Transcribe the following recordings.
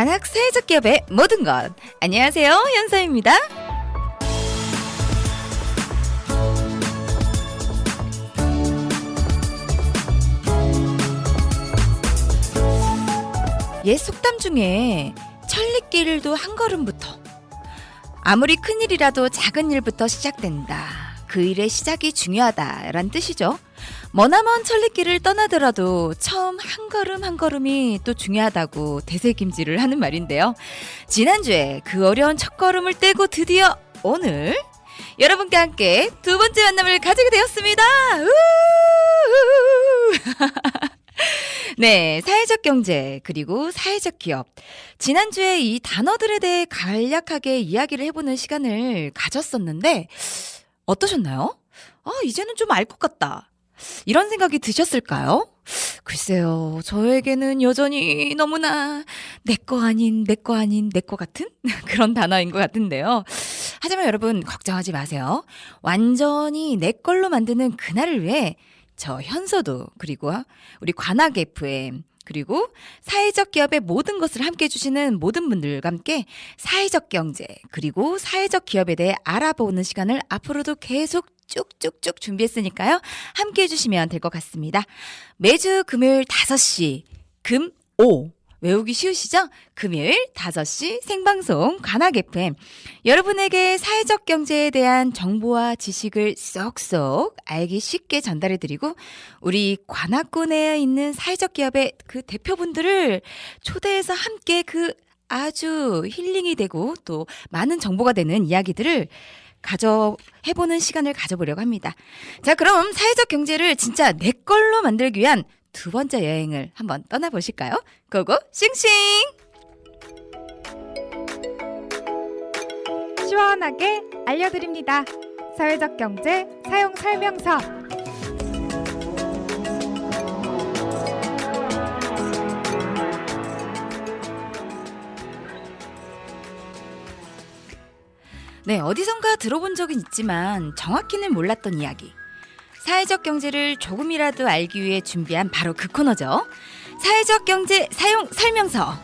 관악 사회적 기업의 모든 것. 안녕하세요, 현서입니다. 옛 속담 중에 천리길도 한 걸음부터, 아무리 큰일이라도 작은 일부터 시작된다, 그 일의 시작이 중요하다라는 뜻이죠. 머나먼 천리길을 떠나더라도 처음 한 걸음 한 걸음이 또 중요하다고 되새김질을 하는 말인데요. 지난주에 그 어려운 첫걸음을 떼고 드디어 오늘 여러분과 함께 두 번째 만남을 가지게 되었습니다. 네, 사회적 경제 그리고 사회적 기업. 지난주에 이 단어들에 대해 간략하게 이야기를 해보는 시간을 가졌었는데 어떠셨나요? 이제는 좀 알 것 같다, 이런 생각이 드셨을까요? 글쎄요, 저에게는 여전히 너무나 내 거 아닌 내 거 아닌 내 거 같은 그런 단어인 것 같은데요. 하지만 여러분 걱정하지 마세요. 완전히 내 걸로 만드는 그날을 위해 저 현서도, 그리고 우리 관악 FM, 그리고 사회적 기업의 모든 것을 함께 해주시는 모든 분들과 함께 사회적 경제 그리고 사회적 기업에 대해 알아보는 시간을 앞으로도 계속 쭉쭉쭉 준비했으니까요. 함께 해주시면 될 것 같습니다. 매주 금요일 5시 금5 외우기 쉬우시죠? 금요일 5시 생방송 관악 FM, 여러분에게 사회적 경제에 대한 정보와 지식을 쏙쏙 알기 쉽게 전달해드리고, 우리 관악군에 있는 사회적 기업의 그 대표분들을 초대해서 함께 그 아주 힐링이 되고 또 많은 정보가 되는 이야기들을 해보는 시간을 가져보려고 합니다. 자, 그럼 사회적 경제를 진짜 내 걸로 만들기 위한 두 번째 여행을 한번 떠나보실까요? 고고 싱싱! 시원하게 알려드립니다. 사회적 경제 사용 설명서. 네, 어디선가 들어본 적은 있지만 정확히는 몰랐던 이야기. 사회적 경제를 조금이라도 알기 위해 준비한 바로 그 코너죠. 사회적 경제 사용 설명서.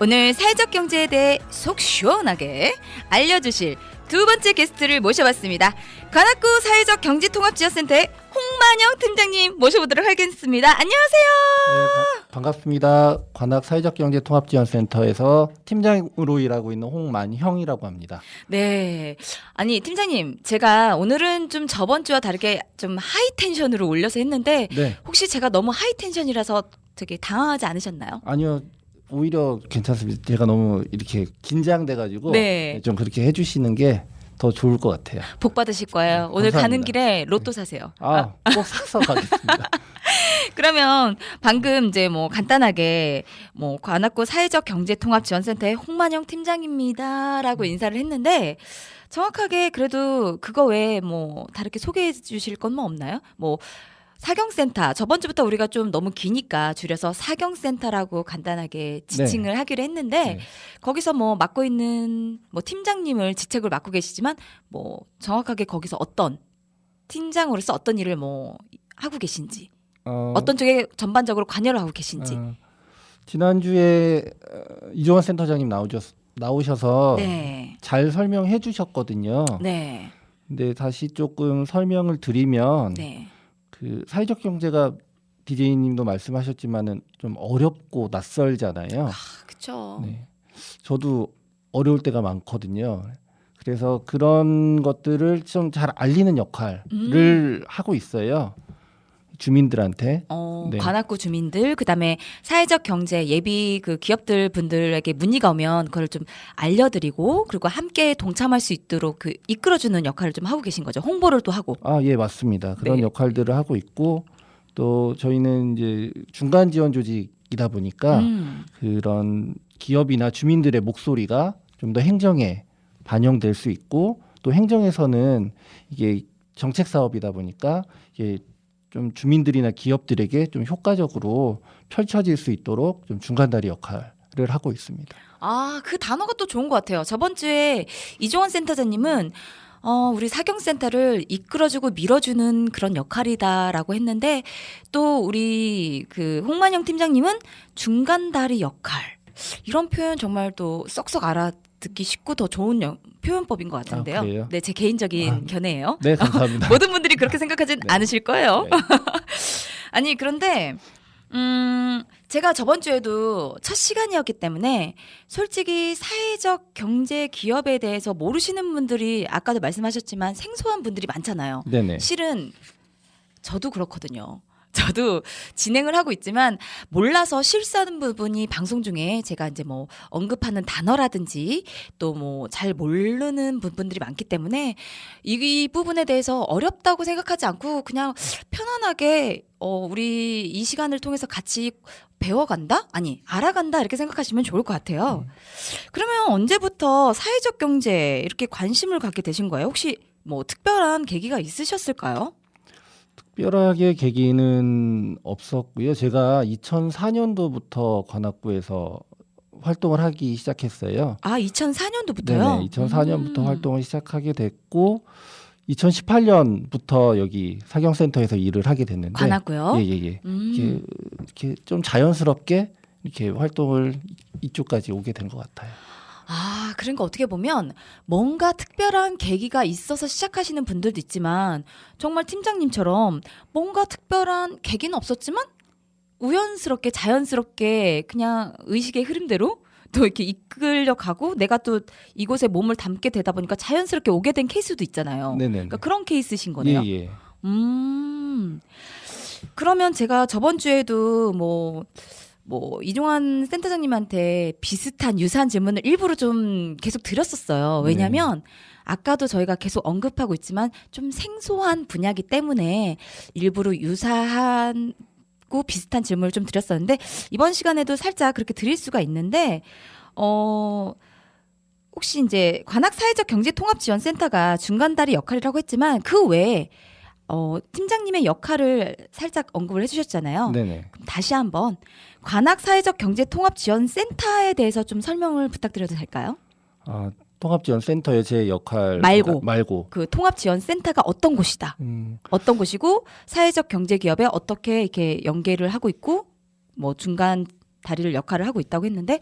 오늘 사회적 경제에 대해 속 시원하게 알려주실 두 번째 게스트를 모셔봤습니다. 관악구 사회적 경제통합지원센터의 홍만영 팀장님 모셔보도록 하겠습니다. 안녕하세요. 네, 반갑습니다. 관악 사회적경제통합지원센터에서 팀장으로 일하고 있는 홍만형이라고 합니다. 네, 아니 팀장님, 제가 오늘은 좀 저번 주와 다르게 좀 하이 텐션으로 올려서 했는데 네. 혹시 제가 너무 하이 텐션이라서 되게 당황하지 않으셨나요? 아니요. 오히려 괜찮습니다. 제가 너무 이렇게 긴장돼가지고 네. 좀 그렇게 해주시는 게 더 좋을 것 같아요. 복 받으실 거예요. 오늘 감사합니다. 가는 길에 로또 사세요. 꼭 사서 가겠습니다. 그러면 방금 이제 뭐 간단하게 뭐 관악구 사회적 경제통합지원센터의 홍만영 팀장입니다라고 인사를 했는데, 정확하게 그래도 그거 외에 뭐 다르게 소개해 주실 건 뭐 없나요? 뭐 사경센터, 저번 주부터 우리가 좀 너무 기니까 줄여서 사경센터라고 간단하게 지칭을 하기로 했는데, 네. 거기서 뭐 맡고 있는 뭐 팀장님을 직책을 맡고 계시지만 뭐 정확하게 거기서 어떤 팀장으로서 어떤 일을 뭐 하고 계신지, 어떤 쪽에 전반적으로 관여를 하고 계신지. 지난주에 이종원 센터장님 나오셔서 네. 잘 설명해 주셨거든요. 네. 근데 다시 조금 설명을 드리면 네. 그 사회적 경제가 DJ님도 말씀하셨지만은 좀 어렵고 낯설잖아요. 그렇죠. 네. 저도 어려울 때가 많거든요. 그래서 그런 것들을 좀 잘 알리는 역할을 하고 있어요. 주민들한테. 네. 관악구 주민들, 그다음에 사회적 경제 예비 그 기업들 분들에게 문의가 오면 그걸 좀 알려드리고, 그리고 함께 동참할 수 있도록 그 이끌어주는 역할을 좀 하고 계신 거죠. 홍보를 또 하고. 예, 맞습니다. 그런 네. 역할들을 하고 있고, 또 저희는 이제 중간 지원 조직이다 보니까 그런 기업이나 주민들의 목소리가 좀 더 행정에 반영될 수 있고, 또 행정에서는 이게 정책 사업이다 보니까 이게 좀 주민들이나 기업들에게 좀 효과적으로 펼쳐질 수 있도록 좀 중간다리 역할을 하고 있습니다. 그 단어가 또 좋은 것 같아요. 저번 주에 이종원 센터장님은 우리 사경센터를 이끌어주고 밀어주는 그런 역할이다라고 했는데, 또 우리 그 홍만영 팀장님은 중간다리 역할. 이런 표현 정말 또 쏙쏙 알아듣기 쉽고 더 좋은 표현법인 것 같은데요. 그래요? 네, 제 개인적인 견해예요. 네, 감사합니다. 모든 분들이 그렇게 생각하진 네. 않으실 거예요. 네. 아니 그런데 제가 저번 주에도 첫 시간이었기 때문에 솔직히 사회적 경제 기업에 대해서 모르시는 분들이 아까도 말씀하셨지만 생소한 분들이 많잖아요. 네네. 실은 저도 그렇거든요. 저도 진행을 하고 있지만 몰라서 실수하는 부분이 방송 중에 제가 이제 뭐 언급하는 단어라든지 또 뭐 잘 모르는 부분들이 많기 때문에 이 부분에 대해서 어렵다고 생각하지 않고 그냥 편안하게 우리 이 시간을 통해서 같이 배워간다? 아니, 알아간다 이렇게 생각하시면 좋을 것 같아요. 그러면 언제부터 사회적 경제에 이렇게 관심을 갖게 되신 거예요? 혹시 뭐 특별한 계기가 있으셨을까요? 특별하게 계기는 없었고요. 제가 2004년도부터 관악구에서 활동을 하기 시작했어요. 아, 2004년도부터요? 네네, 2004년부터 활동을 시작하게 됐고 2018년부터 여기 사경센터에서 일을 하게 됐는데 관악구요? 예예예. 이렇게 좀 자연스럽게 이렇게 활동을 이쪽까지 오게 된 것 같아요. 아, 그러니까 어떻게 보면 뭔가 특별한 계기가 있어서 시작하시는 분들도 있지만 정말 팀장님처럼 뭔가 특별한 계기는 없었지만 우연스럽게 자연스럽게 그냥 의식의 흐름대로 또 이렇게 이끌려 가고 내가 또 이곳에 몸을 담게 되다 보니까 자연스럽게 오게 된 케이스도 있잖아요. 네네. 그러니까 그런 케이스신 거네요. 예예. 그러면 제가 저번 주에도 뭐 이종환 센터장님한테 비슷한 유사한 질문을 일부러 좀 계속 드렸었어요. 왜냐하면 아까도 저희가 계속 언급하고 있지만 좀 생소한 분야이기 때문에 일부러 유사하고 비슷한 질문을 좀 드렸었는데 이번 시간에도 살짝 그렇게 드릴 수가 있는데 혹시 이제 관악사회적경제통합지원센터가 중간다리 역할이라고 했지만 그 외에 팀장님의 역할을 살짝 언급을 해주셨잖아요. 네네. 그럼 다시 한번 관악사회적경제통합지원센터에 대해서 좀 설명을 부탁드려도 될까요? 통합지원센터의 제 역할 말고 그 통합지원센터가 어떤 곳이다. 어떤 곳이고 사회적 경제기업에 어떻게 이렇게 연계를 하고 있고 뭐 중간 다리를 역할을 하고 있다고 했는데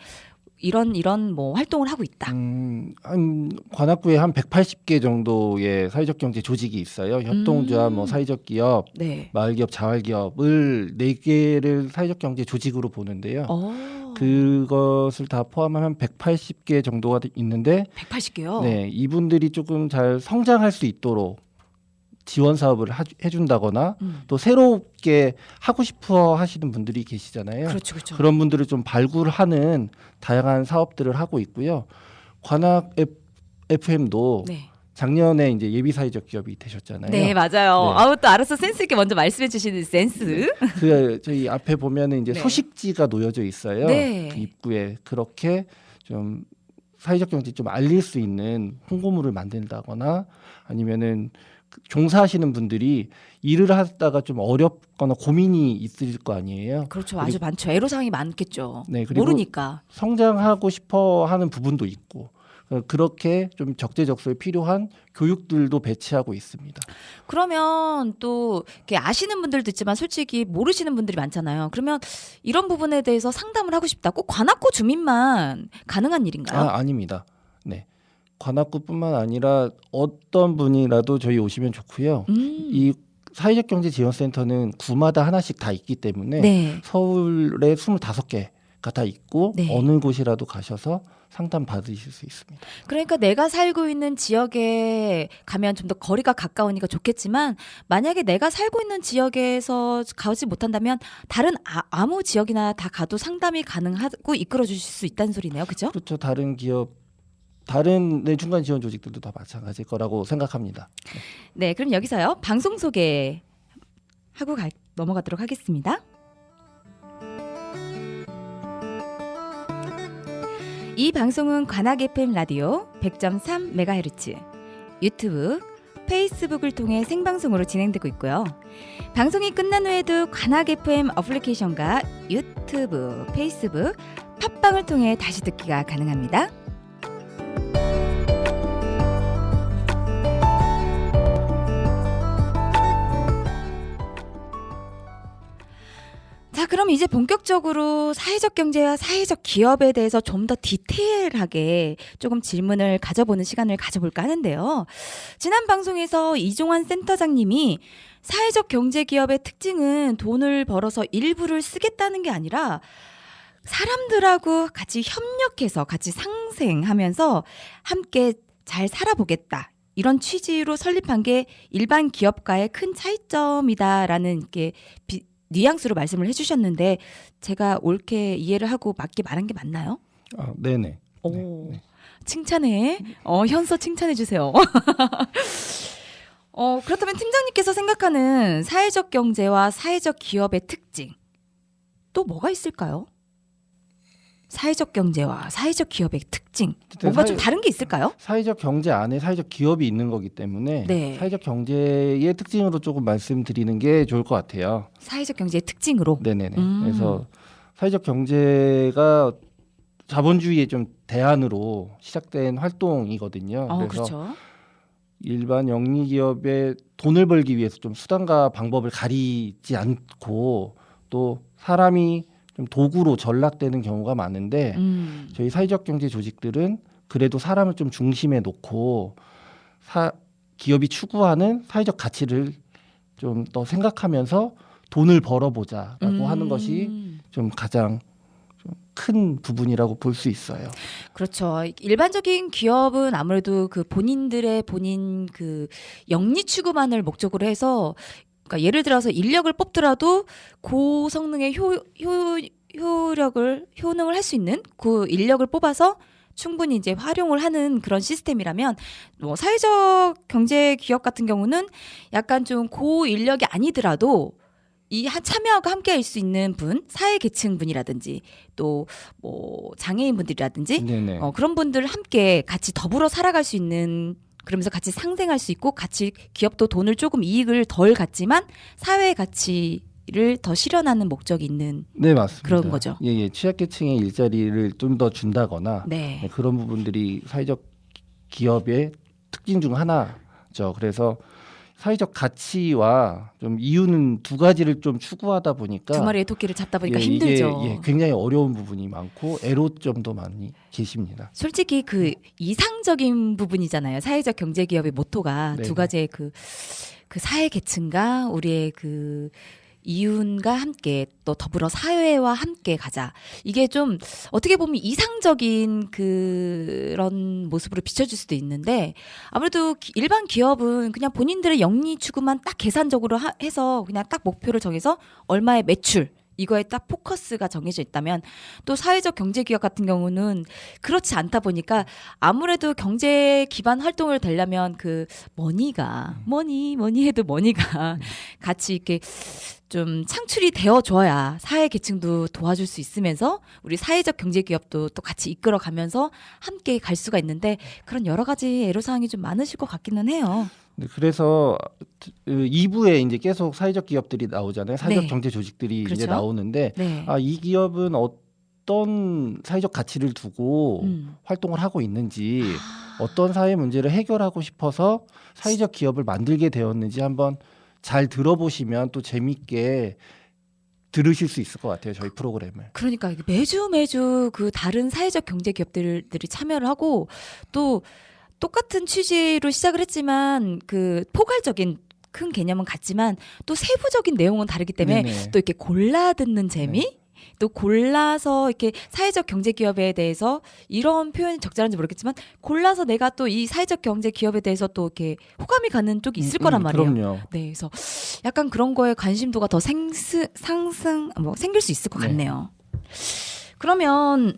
이런 뭐 활동을 하고 있다. 한 관악구에 한 180개 정도의 사회적 경제 조직이 있어요. 협동조합, 뭐 사회적 기업, 네. 마을기업, 자활기업을 4개를 사회적 경제 조직으로 보는데요. 그것을 다 포함하면 180개 정도가 있는데 180개요. 네, 이분들이 조금 잘 성장할 수 있도록 지원 사업을 해준다거나 또 새롭게 하고 싶어 하시는 분들이 계시잖아요. 그렇죠, 그렇죠. 그런 분들을 좀 발굴하는 다양한 사업들을 하고 있고요. 관악 FM도 네. 작년에 이제 예비 사회적 기업이 되셨잖아요. 네, 맞아요. 네. 아우 또 알아서 센스 있게 먼저 말씀해 주시는 센스. 그 저희 앞에 보면은 이제 네. 소식지가 놓여져 있어요. 네. 그 입구에 그렇게 좀 사회적 경제 좀 알릴 수 있는 홍보물을 만든다거나 아니면은 종사하시는 분들이 일을 하다가 좀 어렵거나 고민이 있을 거 아니에요. 그렇죠. 아주 많죠. 애로사항이 많겠죠. 네, 그리고 모르니까. 성장하고 싶어 하는 부분도 있고 그렇게 좀 적재적소에 필요한 교육들도 배치하고 있습니다. 그러면 또 이렇게 아시는 분들도 있지만 솔직히 모르시는 분들이 많잖아요. 그러면 이런 부분에 대해서 상담을 하고 싶다. 꼭 관악구 주민만 가능한 일인가요? 아닙니다. 네. 관악구뿐만 아니라 어떤 분이라도 저희 오시면 좋고요. 이 사회적 경제 지원센터는 구마다 하나씩 다 있기 때문에 네. 서울에 25개가 다 있고 네. 어느 곳이라도 가셔서 상담 받으실 수 있습니다. 그러니까 내가 살고 있는 지역에 가면 좀 더 거리가 가까우니까 좋겠지만 만약에 내가 살고 있는 지역에서 가지 못한다면 다른 아무 지역이나 다 가도 상담이 가능하고 이끌어 주실 수 있다는 소리네요. 그렇죠? 그렇죠. 다른 기업 다른 중간 지원 조직들도 다 마찬가지일 거라고 생각합니다. 네, 그럼 여기서요. 방송 소개 하고 넘어가도록 하겠습니다. 이 방송은 관악 FM 라디오 100.3MHz, 유튜브, 페이스북을 통해 생방송으로 진행되고 있고요. 방송이 끝난 후에도 관악 FM 어플리케이션과 유튜브, 페이스북, 팟빵을 통해 다시 듣기가 가능합니다. 자, 자, 그럼 이제 본격적으로 사회적 경제와 사회적 기업에 대해서 좀 더 디테일하게 조금 질문을 가져보는 시간을 가져볼까 하는데요. 지난 방송에서 이종환 센터장님이 사회적 경제 기업의 특징은 돈을 벌어서 일부를 쓰겠다는 게 아니라 사람들하고 같이 협력해서 같이 상생하면서 함께 잘 살아보겠다. 이런 취지로 설립한 게 일반 기업과의 큰 차이점이다라는 게 뉘앙스로 말씀을 해주셨는데 제가 옳게 이해를 하고 맞게 말한 게 맞나요? 네네. 오, 칭찬해. 현서 칭찬해 주세요. 그렇다면 팀장님께서 생각하는 사회적 경제와 사회적 기업의 특징 또 뭐가 있을까요? 사회적 경제와 사회적 기업의 특징 뭔가 좀 다른 게 있을까요? 사회적 경제 안에 사회적 기업이 있는 거기 때문에 네. 사회적 경제의 특징으로 조금 말씀드리는 게 좋을 것 같아요. 사회적 경제의 특징으로. 네네네. 그래서 사회적 경제가 자본주의의 좀 대안으로 시작된 활동이거든요. 그래서 그렇죠. 일반 영리 기업의 돈을 벌기 위해서 좀 수단과 방법을 가리지 않고 또 사람이 좀 도구로 전락되는 경우가 많은데 저희 사회적 경제 조직들은 그래도 사람을 좀 중심에 놓고 기업이 추구하는 사회적 가치를 좀 더 생각하면서 돈을 벌어보자라고 하는 것이 좀 가장 큰 부분이라고 볼 수 있어요. 그렇죠. 일반적인 기업은 아무래도 그 본인들의 본인 그 영리 추구만을 목적으로 해서 그러니까 예를 들어서 인력을 뽑더라도 고성능의 효능을 할 수 있는 그 인력을 뽑아서 충분히 이제 활용을 하는 그런 시스템이라면 뭐 사회적 경제 기업 같은 경우는 약간 좀 고인력이 아니더라도 이 참여하고 함께 할 수 있는 분, 사회 계층 분이라든지 또 뭐 장애인 분들이라든지 네네. 그런 분들 함께 같이 더불어 살아갈 수 있는 그러면서 같이 상생할 수 있고 같이 기업도 돈을 조금 이익을 덜 갖지만 사회 가치를 더 실현하는 목적이 있는 네, 맞습니다. 그런 거죠. 예, 취약계층의 일자리를 좀 더 준다거나 네. 그런 부분들이 사회적 기업의 특징 중 하나죠. 그래서 사회적 가치와 좀 이유는 두 가지를 좀 추구하다 보니까 두 마리의 토끼를 잡다 보니까 예, 힘들죠. 이게 굉장히 어려운 부분이 많고 애로점도 많이 계십니다. 솔직히 그 이상적인 부분이잖아요. 사회적 경제 기업의 모토가 네네. 두 가지의 그 사회 계층과 우리의 그 이윤과 함께 또 더불어 사회와 함께 가자. 이게 좀 어떻게 보면 이상적인 그런 모습으로 비춰질 수도 있는데 아무래도 일반 기업은 그냥 본인들의 영리 추구만 딱 계산적으로 해서 그냥 딱 목표를 정해서 얼마의 매출 이거에 딱 포커스가 정해져 있다면 또 사회적 경제 기업 같은 경우는 그렇지 않다 보니까 아무래도 경제 기반 활동을 되려면 그 머니가 뭐니 해도 머니가 같이 이렇게 좀 창출이 되어줘야 사회 계층도 도와줄 수 있으면서 우리 사회적 경제 기업도 또 같이 이끌어가면서 함께 갈 수가 있는데 그런 여러 가지 애로사항이 좀 많으실 것 같기는 해요. 네, 그래서 2부에 이제 계속 사회적 기업들이 나오잖아요. 사회적 네. 경제 조직들이 그렇죠. 이제 나오는데 네. 이 기업은 어떤 사회적 가치를 두고 활동을 하고 있는지 어떤 사회 문제를 해결하고 싶어서 사회적 기업을 만들게 되었는지 한번 잘 들어보시면 또 재밌게 들으실 수 있을 것 같아요. 저희 프로그램을. 그러니까 매주 그 다른 사회적 경제 기업들이 참여를 하고 또 똑같은 취지로 시작을 했지만 그 포괄적인 큰 개념은 같지만 또 세부적인 내용은 다르기 때문에 네네. 또 이렇게 골라 듣는 재미? 네. 또 골라서 이렇게 사회적 경제 기업에 대해서 이런 표현이 적절한지 모르겠지만 골라서 내가 또 이 사회적 경제 기업에 대해서 또 이렇게 호감이 가는 쪽이 있을 거란 말이에요. 그럼요. 네, 그래서 약간 그런 거에 관심도가 더 생길 수 있을 것 네. 같네요. 그러면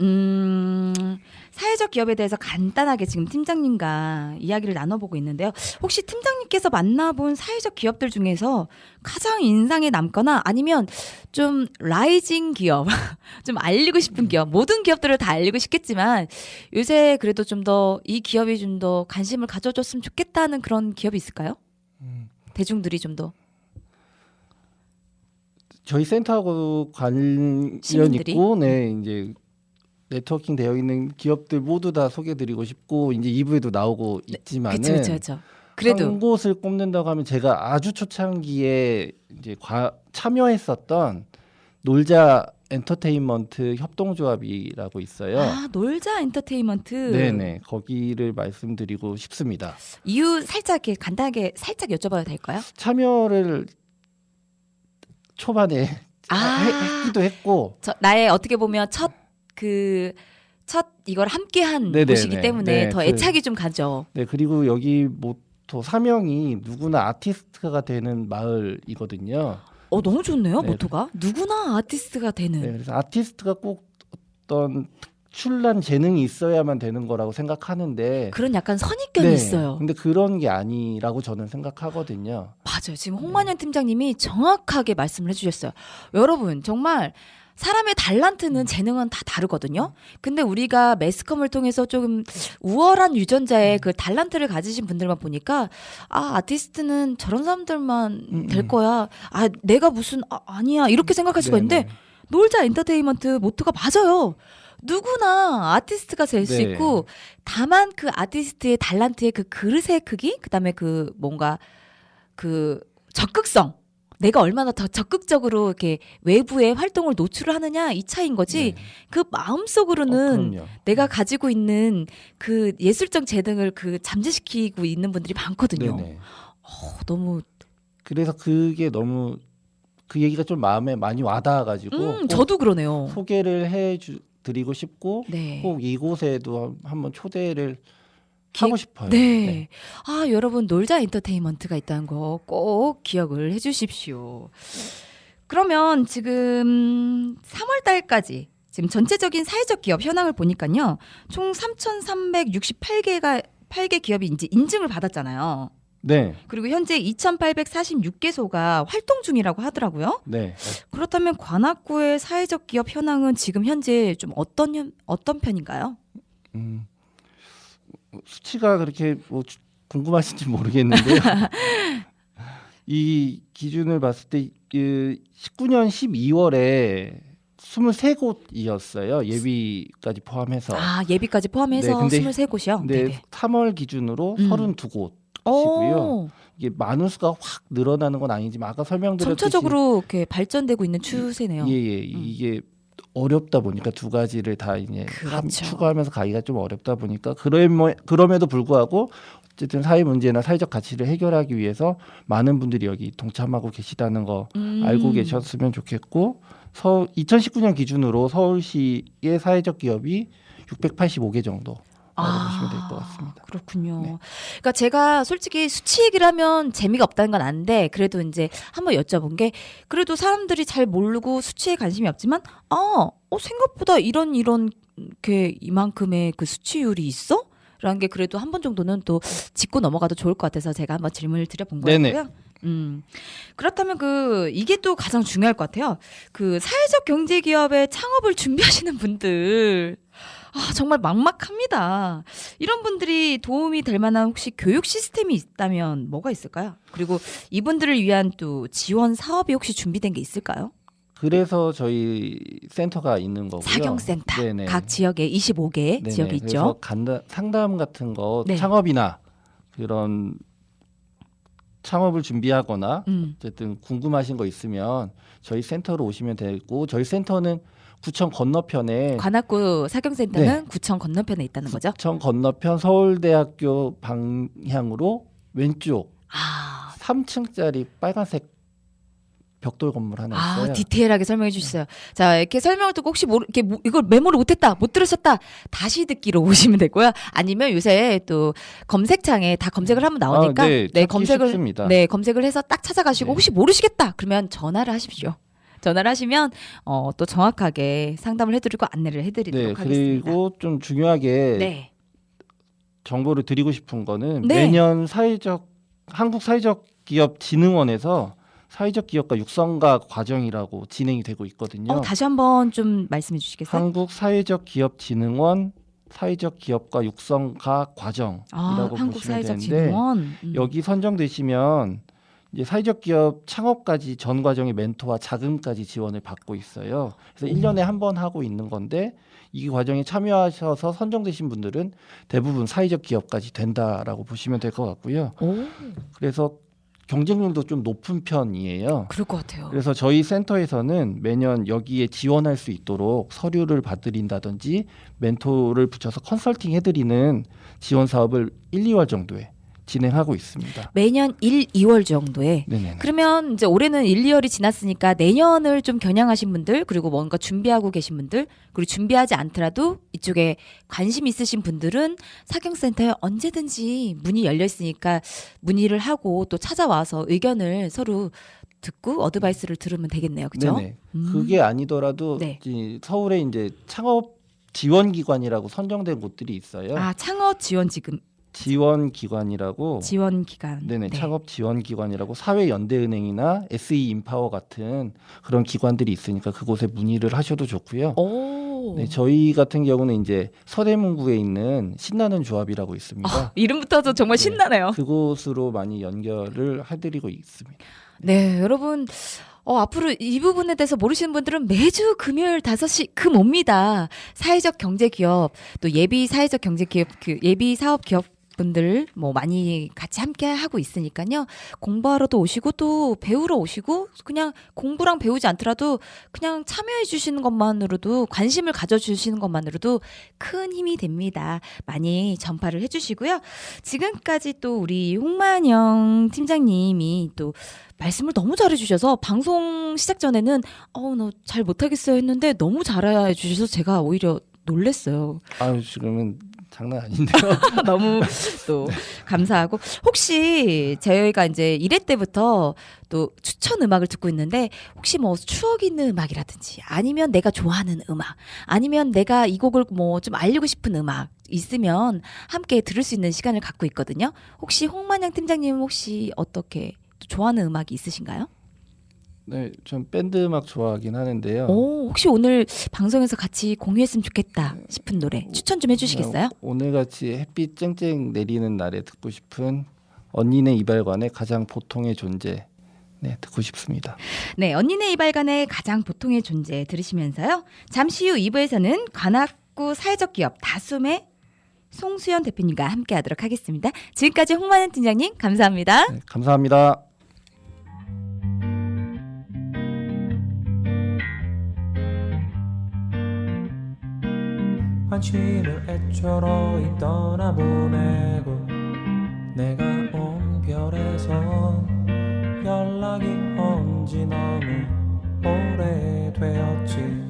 사회적 기업에 대해서 간단하게 지금 팀장님과 이야기를 나눠보고 있는데요. 혹시 팀장님께서 만나본 사회적 기업들 중에서 가장 인상에 남거나 아니면 좀 라이징 기업, 좀 알리고 싶은 기업, 모든 기업들을 다 알리고 싶겠지만 요새 그래도 좀 더 이 기업이 좀 더 관심을 가져줬으면 좋겠다는 그런 기업이 있을까요? 대중들이 좀 더. 저희 센터하고 관련 시민들이? 있고, 네, 이제 네트워킹 되어 있는 기업들 모두 다 소개드리고 싶고, 이제 2부에도 나오고 있지만은 그렇죠. 그래도 한 곳을 꼽는다고 하면 제가 아주 초창기에 이제 참여했었던 놀자 엔터테인먼트 협동조합이라고 있어요. 아, 놀자 엔터테인먼트. 네네, 거기를 말씀드리고 싶습니다. 이유 살짝 이렇게 간단하게 살짝 여쭤봐도 될까요? 참여를 초반에 했기도 했고, 나의 어떻게 보면 첫 이걸 함께한 네네네. 곳이기 때문에 네, 더 애착이 좀 가죠. 네, 그리고 여기 모토 사명이 누구나 아티스트가 되는 마을이거든요. 너무 좋네요, 네. 모토가. 누구나 아티스트가 되는. 네, 그래서 아티스트가 꼭 어떤 특출난 재능이 있어야만 되는 거라고 생각하는데, 그런 약간 선입견이 네, 있어요. 근데 그런 게 아니라고 저는 생각하거든요. 맞아요. 지금 홍만현 팀장님이 정확하게 말씀을 해주셨어요. 여러분 정말 사람의 달란트는 재능은 다 다르거든요. 근데 우리가 매스컴을 통해서 조금 우월한 유전자의 그 달란트를 가지신 분들만 보니까 아티스트는 저런 사람들만 될 거야. 내가 무슨 아니야 이렇게 생각할 수가 있는데 네네. 놀자 엔터테인먼트 모토가 맞아요. 누구나 아티스트가 될 수 네. 있고 다만 그 아티스트의 달란트의 그 그릇의 크기 그다음에 그 뭔가 그 적극성 내가 얼마나 더 적극적으로 이렇게 외부의 활동을 노출을 하느냐 이 차이인 거지. 네. 그 마음속으로는 그럼요. 내가 가지고 있는 그 예술적 재능을 그 잠재시키고 있는 분들이 많거든요. 네네. 너무 그래서 그게 너무 그 얘기가 좀 마음에 많이 와닿아가지고 꼭 저도 그러네요. 소개를 해드리고 싶고 네. 꼭 이곳에도 한번 초대를 하고 싶어요. 네. 여러분 놀자 엔터테인먼트가 있다는 거 꼭 기억을 해주십시오. 그러면 지금 3월 달까지 지금 전체적인 사회적 기업 현황을 보니까요. 총 3,368개 기업이 이제 인증을 받았잖아요. 네. 그리고 현재 2,846개소가 활동 중이라고 하더라고요. 네. 그렇다면 관악구의 사회적 기업 현황은 지금 현재 좀 어떤 편인가요? 수치가 그렇게 궁금하신지 모르겠는데요. 이 기준을 봤을 때 19년 12월에 23곳이었어요. 예비까지 포함해서. 예비까지 포함해서 네, 근데 23곳이요? 네, 3월 기준으로 32곳이고요. 이게 많은 수가 확 늘어나는 건 아니지만 아까 설명드렸듯이 점차적으로 이렇게 발전되고 있는 추세네요. 예, 이게 어렵다 보니까 두 가지를 다 이제 그렇죠. 추가하면서 가기가 좀 어렵다 보니까 그럼에도 불구하고 어쨌든 사회 문제나 사회적 가치를 해결하기 위해서 많은 분들이 여기 동참하고 계시다는 거 알고 계셨으면 좋겠고 2019년 기준으로 서울시의 사회적 기업이 685개 정도. 보시면 될 것 같습니다. 그렇군요. 네. 그러니까 제가 솔직히 수치 얘기를 하면 재미가 없다는 건 아는데 그래도 이제 한번 여쭤본 게 그래도 사람들이 잘 모르고 수치에 관심이 없지만 생각보다 이런 이렇게 이만큼의 그 수치율이 있어? 라는 게 그래도 한 번 정도는 또 짚고 넘어가도 좋을 것 같아서 제가 한번 질문을 드려본 네네. 거고요. 그렇다면 이게 또 가장 중요할 것 같아요. 그 사회적 경제 기업의 창업을 준비하시는 분들 정말 막막합니다. 이런 분들이 도움이 될 만한 혹시 교육 시스템이 있다면 뭐가 있을까요? 그리고 이분들을 위한 또 지원 사업이 혹시 준비된 게 있을까요? 그래서 저희 센터가 있는 거고요. 사경센터 네네. 각 지역에 25개 네네. 지역이 그래서 있죠. 상담 같은 거 네. 창업이나 그런 창업을 준비하거나 어쨌든 궁금하신 거 있으면 저희 센터로 오시면 되고 저희 센터는 구청 건너편에 관악구 사경센터는 네. 구청 건너편에 있다는 거죠. 구청 건너편 서울대학교 방향으로 왼쪽 3층짜리 빨간색 벽돌 건물 하나 있어요. 디테일하게 설명해 주셨어요. 자, 이렇게 설명을 듣고 혹시 이걸 메모를 못했다, 못 들으셨다, 다시 듣기로 오시면 되고요. 아니면 요새 또 검색창에 다 검색을 하면 나오니까 네, 찾기 쉽습니다. 검색을 해서 딱 찾아가시고 네. 혹시 모르시겠다 그러면 전화를 하십시오. 전화를 하시면 또 정확하게 상담을 해드리고 안내를 해드리도록 하겠습니다. 그리고 좀 중요하게 네. 정보를 드리고 싶은 거는 네. 매년 한국 사회적 기업 진흥원에서 사회적 기업가 육성가 과정이라고 진행이 되고 있거든요. 다시 한번 좀 말씀해 주시겠어요? 한국 사회적 기업 진흥원 사회적 기업가 육성가 과정이라고 한국 보시면 사회적 되는데 진흥원. 여기 선정되시면 이제 사회적 기업 창업까지 전 과정의 멘토와 자금까지 지원을 받고 있어요. 그래서 1년에 한 번 하고 있는 건데 이 과정에 참여하셔서 선정되신 분들은 대부분 사회적 기업까지 된다라고 보시면 될 것 같고요. 그래서 경쟁률도 좀 높은 편이에요. 그럴 것 같아요. 그래서 저희 센터에서는 매년 여기에 지원할 수 있도록 서류를 봐드린다든지 멘토를 붙여서 컨설팅 해드리는 지원 사업을 1, 2월 정도에 진행하고 있습니다. 매년 1, 2월 정도에. 네네. 그러면 이제 올해는 1, 2월이 지났으니까 내년을 좀 겨냥하신 분들, 그리고 뭔가 준비하고 계신 분들, 그리고 준비하지 않더라도 이쪽에 관심 있으신 분들은 사경센터에 언제든지 문이 열려 있으니까 문의를 하고 또 찾아와서 의견을 서로 듣고 어드바이스를 들으면 되겠네요. 그죠? 네네. 그게 아니더라도 네. 서울에 이제 창업 지원 기관이라고 선정된 곳들이 있어요. 아, 창업 지원 지금 지원 기관이라고. 지원 기관. 네네. 네. 창업 지원 기관이라고 사회연대은행이나 SE 인파워 같은 그런 기관들이 있으니까 그곳에 문의를 하셔도 좋고요. 오. 네, 저희 같은 경우는 이제 서대문구에 있는 신나는 조합이라고 있습니다. 아, 이름부터도 정말 네. 신나네요. 그곳으로 많이 연결을 해드리고 있습니다. 네, 여러분. 앞으로 이 부분에 대해서 모르시는 분들은 매주 금요일 5시 금 옵니다. 사회적 경제기업, 또 예비 사회적 경제기업, 예비 사업 기업 분들 뭐 많이 같이 함께 하고 있으니까요. 공부하러도 오시고 또 배우러 오시고 그냥 공부랑 배우지 않더라도 그냥 참여해 주시는 것만으로도 관심을 가져 주시는 것만으로도 큰 힘이 됩니다. 많이 전파를 해 주시고요. 지금까지 또 우리 홍만영 팀장님이 또 말씀을 너무 잘해 주셔서 방송 시작 전에는 너 잘 못하겠어요 했는데 너무 잘해 주셔서 제가 오히려 놀랬어요. 아유, 지금은 장난 아닌데요. 너무 또 감사하고 혹시 저희가 이제 1회 때부터 또 추천 음악을 듣고 있는데 혹시 뭐 추억 있는 음악이라든지 아니면 내가 좋아하는 음악 아니면 내가 이 곡을 뭐 좀 알리고 싶은 음악 있으면 함께 들을 수 있는 시간을 갖고 있거든요. 혹시 홍만영 팀장님 혹시 어떻게 또 좋아하는 음악이 있으신가요? 네, 전 밴드 음악 좋아하긴 하는데요. 혹시 오늘 방송에서 같이 공유했으면 좋겠다 싶은 노래 추천 좀 해주시겠어요? 오늘 같이 햇빛 쨍쨍 내리는 날에 듣고 싶은 언니네 이발관의 가장 보통의 존재. 네, 듣고 싶습니다. 네, 언니네 이발관의 가장 보통의 존재 들으시면서요. 잠시 후 2부에서는 관악구 사회적 기업 다숨의 송수연 대표님과 함께하도록 하겠습니다. 지금까지 홍만현 팀장님 감사합니다. 네, 감사합니다. 관심을 애초로 떠나보내고 내가 온 별에서 연락이 온지 너무 오래되었지.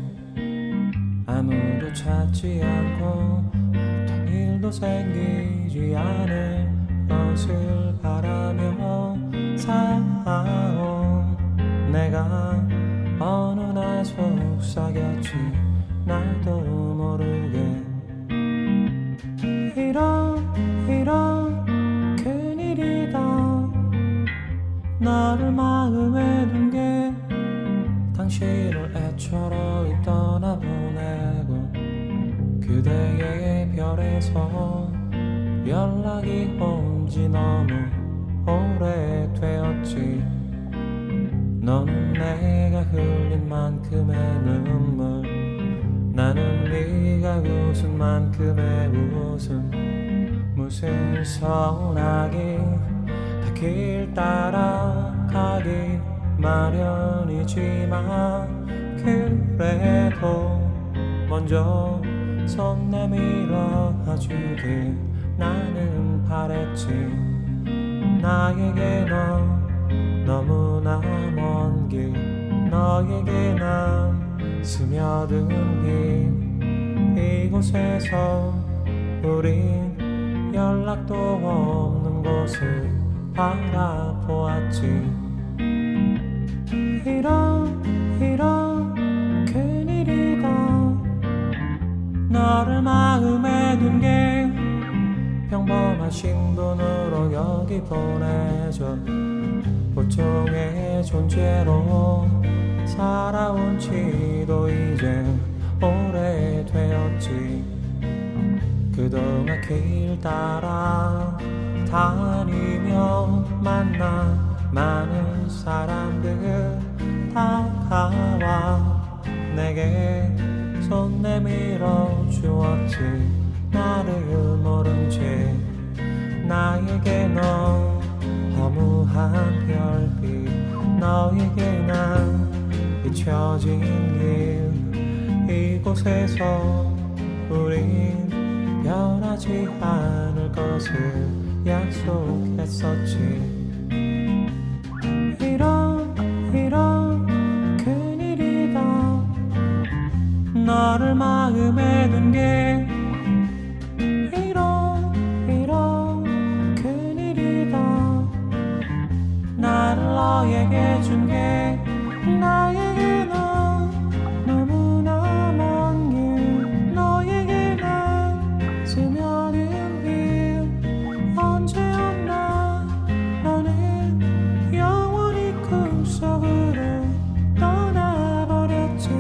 아무도 찾지 않고 어떤 일도 생기지 않을 것을 바라며 살아온 내가 어느 날 속삭였지. 나도 모르게 이런 큰일이다. 너를 마음에 둔 게 당신을 애초로 떠나보내고 그대의 별에서 연락이 온지 너무 오래되었지. 너는 내가 흘린 만큼의 눈물, 나는 네가 웃은 만큼의 웃음. 무슨 서운하기 다 길 따라가기 마련이지만 그래도 먼저 손 내밀어 주길 나는 바랬지. 나에게 넌 너무나 먼 길, 너에게 난 스며든 빛. 이곳에서 우린 연락도 없는 곳을 바라보았지. 이런 큰일이다. 너를 마음에 둔 게 평범한 신분으로 여기 보내줘. 보통의 존재로 살아온 지도 이제 오래되었지. 그동안 길 따라 다니며 만나 많은 사람들 다가와 내게 손 내밀어 주었지. 나를 모른 채 나에게 넌 허무한 켜진 길 이곳에서 우린 변하지 않을 것을 약속했었지. 이런 큰일이다. 너를 마음에 둔 게 이런 큰일이다. 나를 너에게 준 게 나에게는 너무나 먼 길. 너에게는 스며든 길. 언제였나 너는 영원히 꿈속으로 떠나버렸지.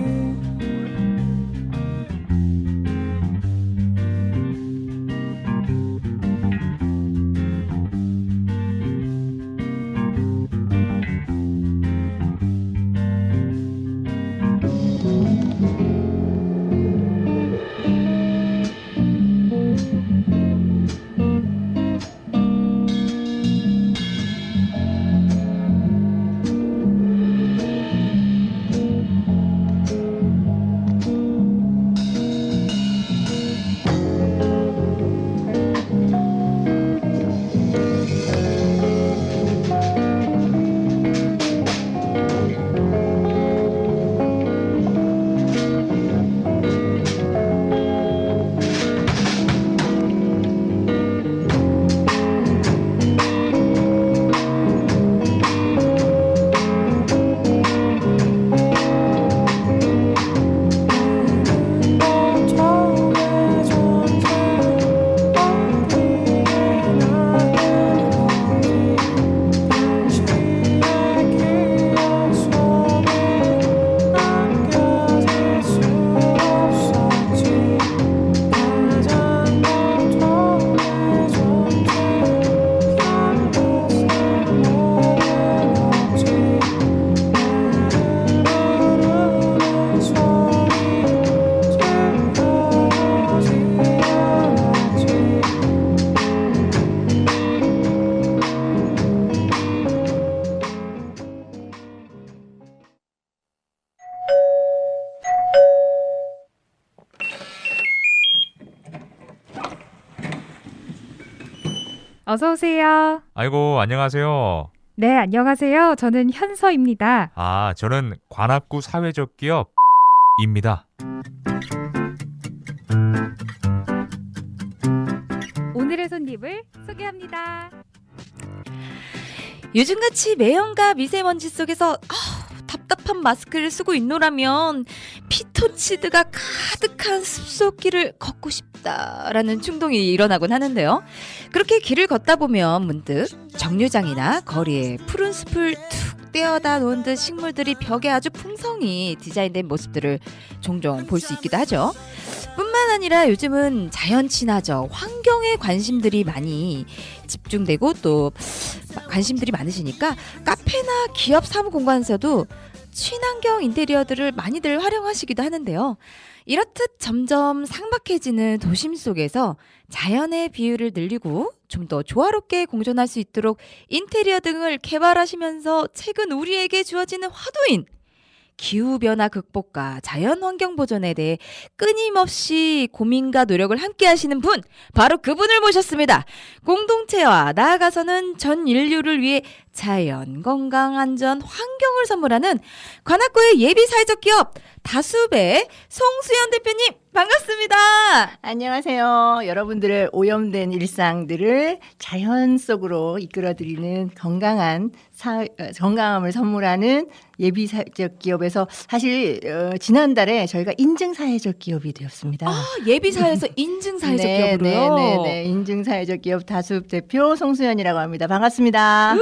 어서 오세요. 아이고, 안녕하세요. 네, 안녕하세요. 저는 현서입니다. 아, 저는 관악구 사회적 기업입니다. 오늘의 손님을 소개합니다. 요즘같이 매연과 미세먼지 속에서 답답한 마스크를 쓰고 있노라면 피톤치드가 가득한 숲속길을 걷고 싶다라는 충동이 일어나곤 하는데요. 그렇게 길을 걷다 보면 문득 정류장이나 거리에 푸른 숲을 툭 떼어다 놓은 듯 식물들이 벽에 아주 풍성히 디자인된 모습들을 종종 볼 수 있기도 하죠. 뿐만 아니라 요즘은 자연 친화적, 환경에 관심들이 많이 집중되고 또 관심들이 많으시니까 카페나 기업 사무 공간에서도 친환경 인테리어들을 많이들 활용하시기도 하는데요. 이렇듯 점점 삭막해지는 도심 속에서 자연의 비율을 늘리고 좀 더 조화롭게 공존할 수 있도록 인테리어 등을 개발하시면서 최근 우리에게 주어지는 화두인 기후변화 극복과 자연환경 보존에 대해 끊임없이 고민과 노력을 함께 하시는 분, 바로 그분을 모셨습니다. 공동체와 나아가서는 전 인류를 위해 자연, 건강, 안전, 환경을 선물하는 관악구의 예비 사회적 기업 다숲의 송수연 대표님, 반갑습니다. 안녕하세요. 여러분들의 오염된 일상들을 자연 속으로 이끌어드리는 건강함을 선물하는 예비 사회적 기업에서 사실 지난달에 저희가 인증 사회적 기업이 되었습니다. 예비 사회에서 인증 사회적 기업으로요. 네, 인증 사회적 기업 다숲 대표 송수연이라고 합니다. 반갑습니다.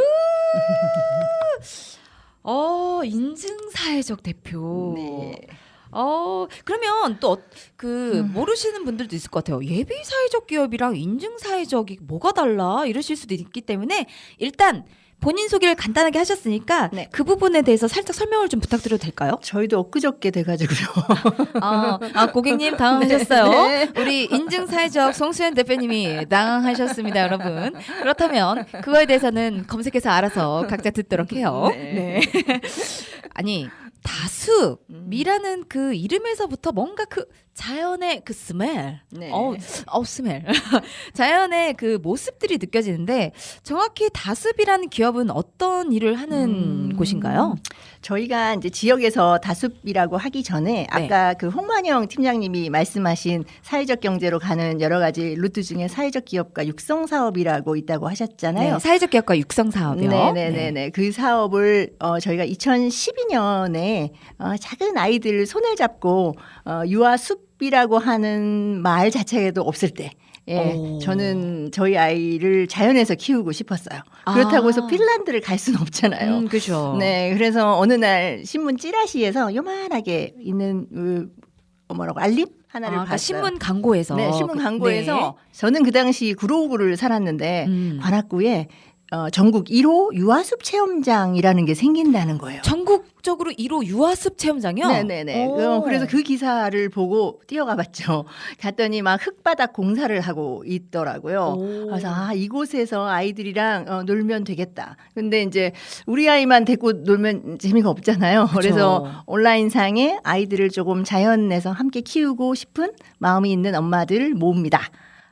인증 사회적 대표. 네. 그러면 또 모르시는 분들도 있을 것 같아요. 예비 사회적 기업이랑 인증 사회적이 뭐가 달라? 이러실 수도 있기 때문에 일단 본인 소개를 간단하게 하셨으니까 네. 그 부분에 대해서 살짝 설명을 좀 부탁드려도 될까요? 저희도 엊그저께 돼가지고요. 고객님 당황하셨어요. 네. 우리 인증 사회적 송수연 대표님이 당황하셨습니다, 여러분. 그렇다면 그거에 대해서는 검색해서 알아서 각자 듣도록 해요. 네. 아니 다숲이라는 그 이름에서부터 뭔가 그 자연의 그 스멜, 네. 스멜, 자연의 그 모습들이 느껴지는데 정확히 다숲이라는 기업은 어떤 일을 하는 곳인가요? 저희가 이제 지역에서 다숲이라고 하기 전에 아까 그 홍만영 팀장님이 말씀하신 사회적 경제로 가는 여러 가지 루트 중에 사회적 기업과 육성 사업이라고 있다고 하셨잖아요. 네, 사회적 기업과 육성 사업이요. 네네네. 그 사업을 저희가 2012년에 작은 아이들 손을 잡고 유아숲이라고 하는 말 자체도 없을 때. 예, 오. 저는 저희 아이를 자연에서 키우고 싶었어요. 그렇다고 해서 핀란드를 갈 수는 없잖아요. 그렇죠. 네, 그래서 어느 날 신문 찌라시에서 요만하게 있는 뭐라고 알림 하나를 그러니까 봤어요. 신문 광고에서. 네, 신문 광고에서 저는 그 당시 구로구를 살았는데 관악구에 전국 1호 유아숲 체험장이라는 게 생긴다는 거예요. 전국적으로 1호 유아숲 체험장이요? 네네네. 그래서 그 기사를 보고 뛰어가 봤죠. 갔더니 막 흙바닥 공사를 하고 있더라고요. 그래서 이곳에서 아이들이랑 놀면 되겠다. 근데 이제 우리 아이만 데리고 놀면 재미가 없잖아요. 그쵸. 그래서 온라인상에 아이들을 조금 자연에서 함께 키우고 싶은 마음이 있는 엄마들을 모읍니다.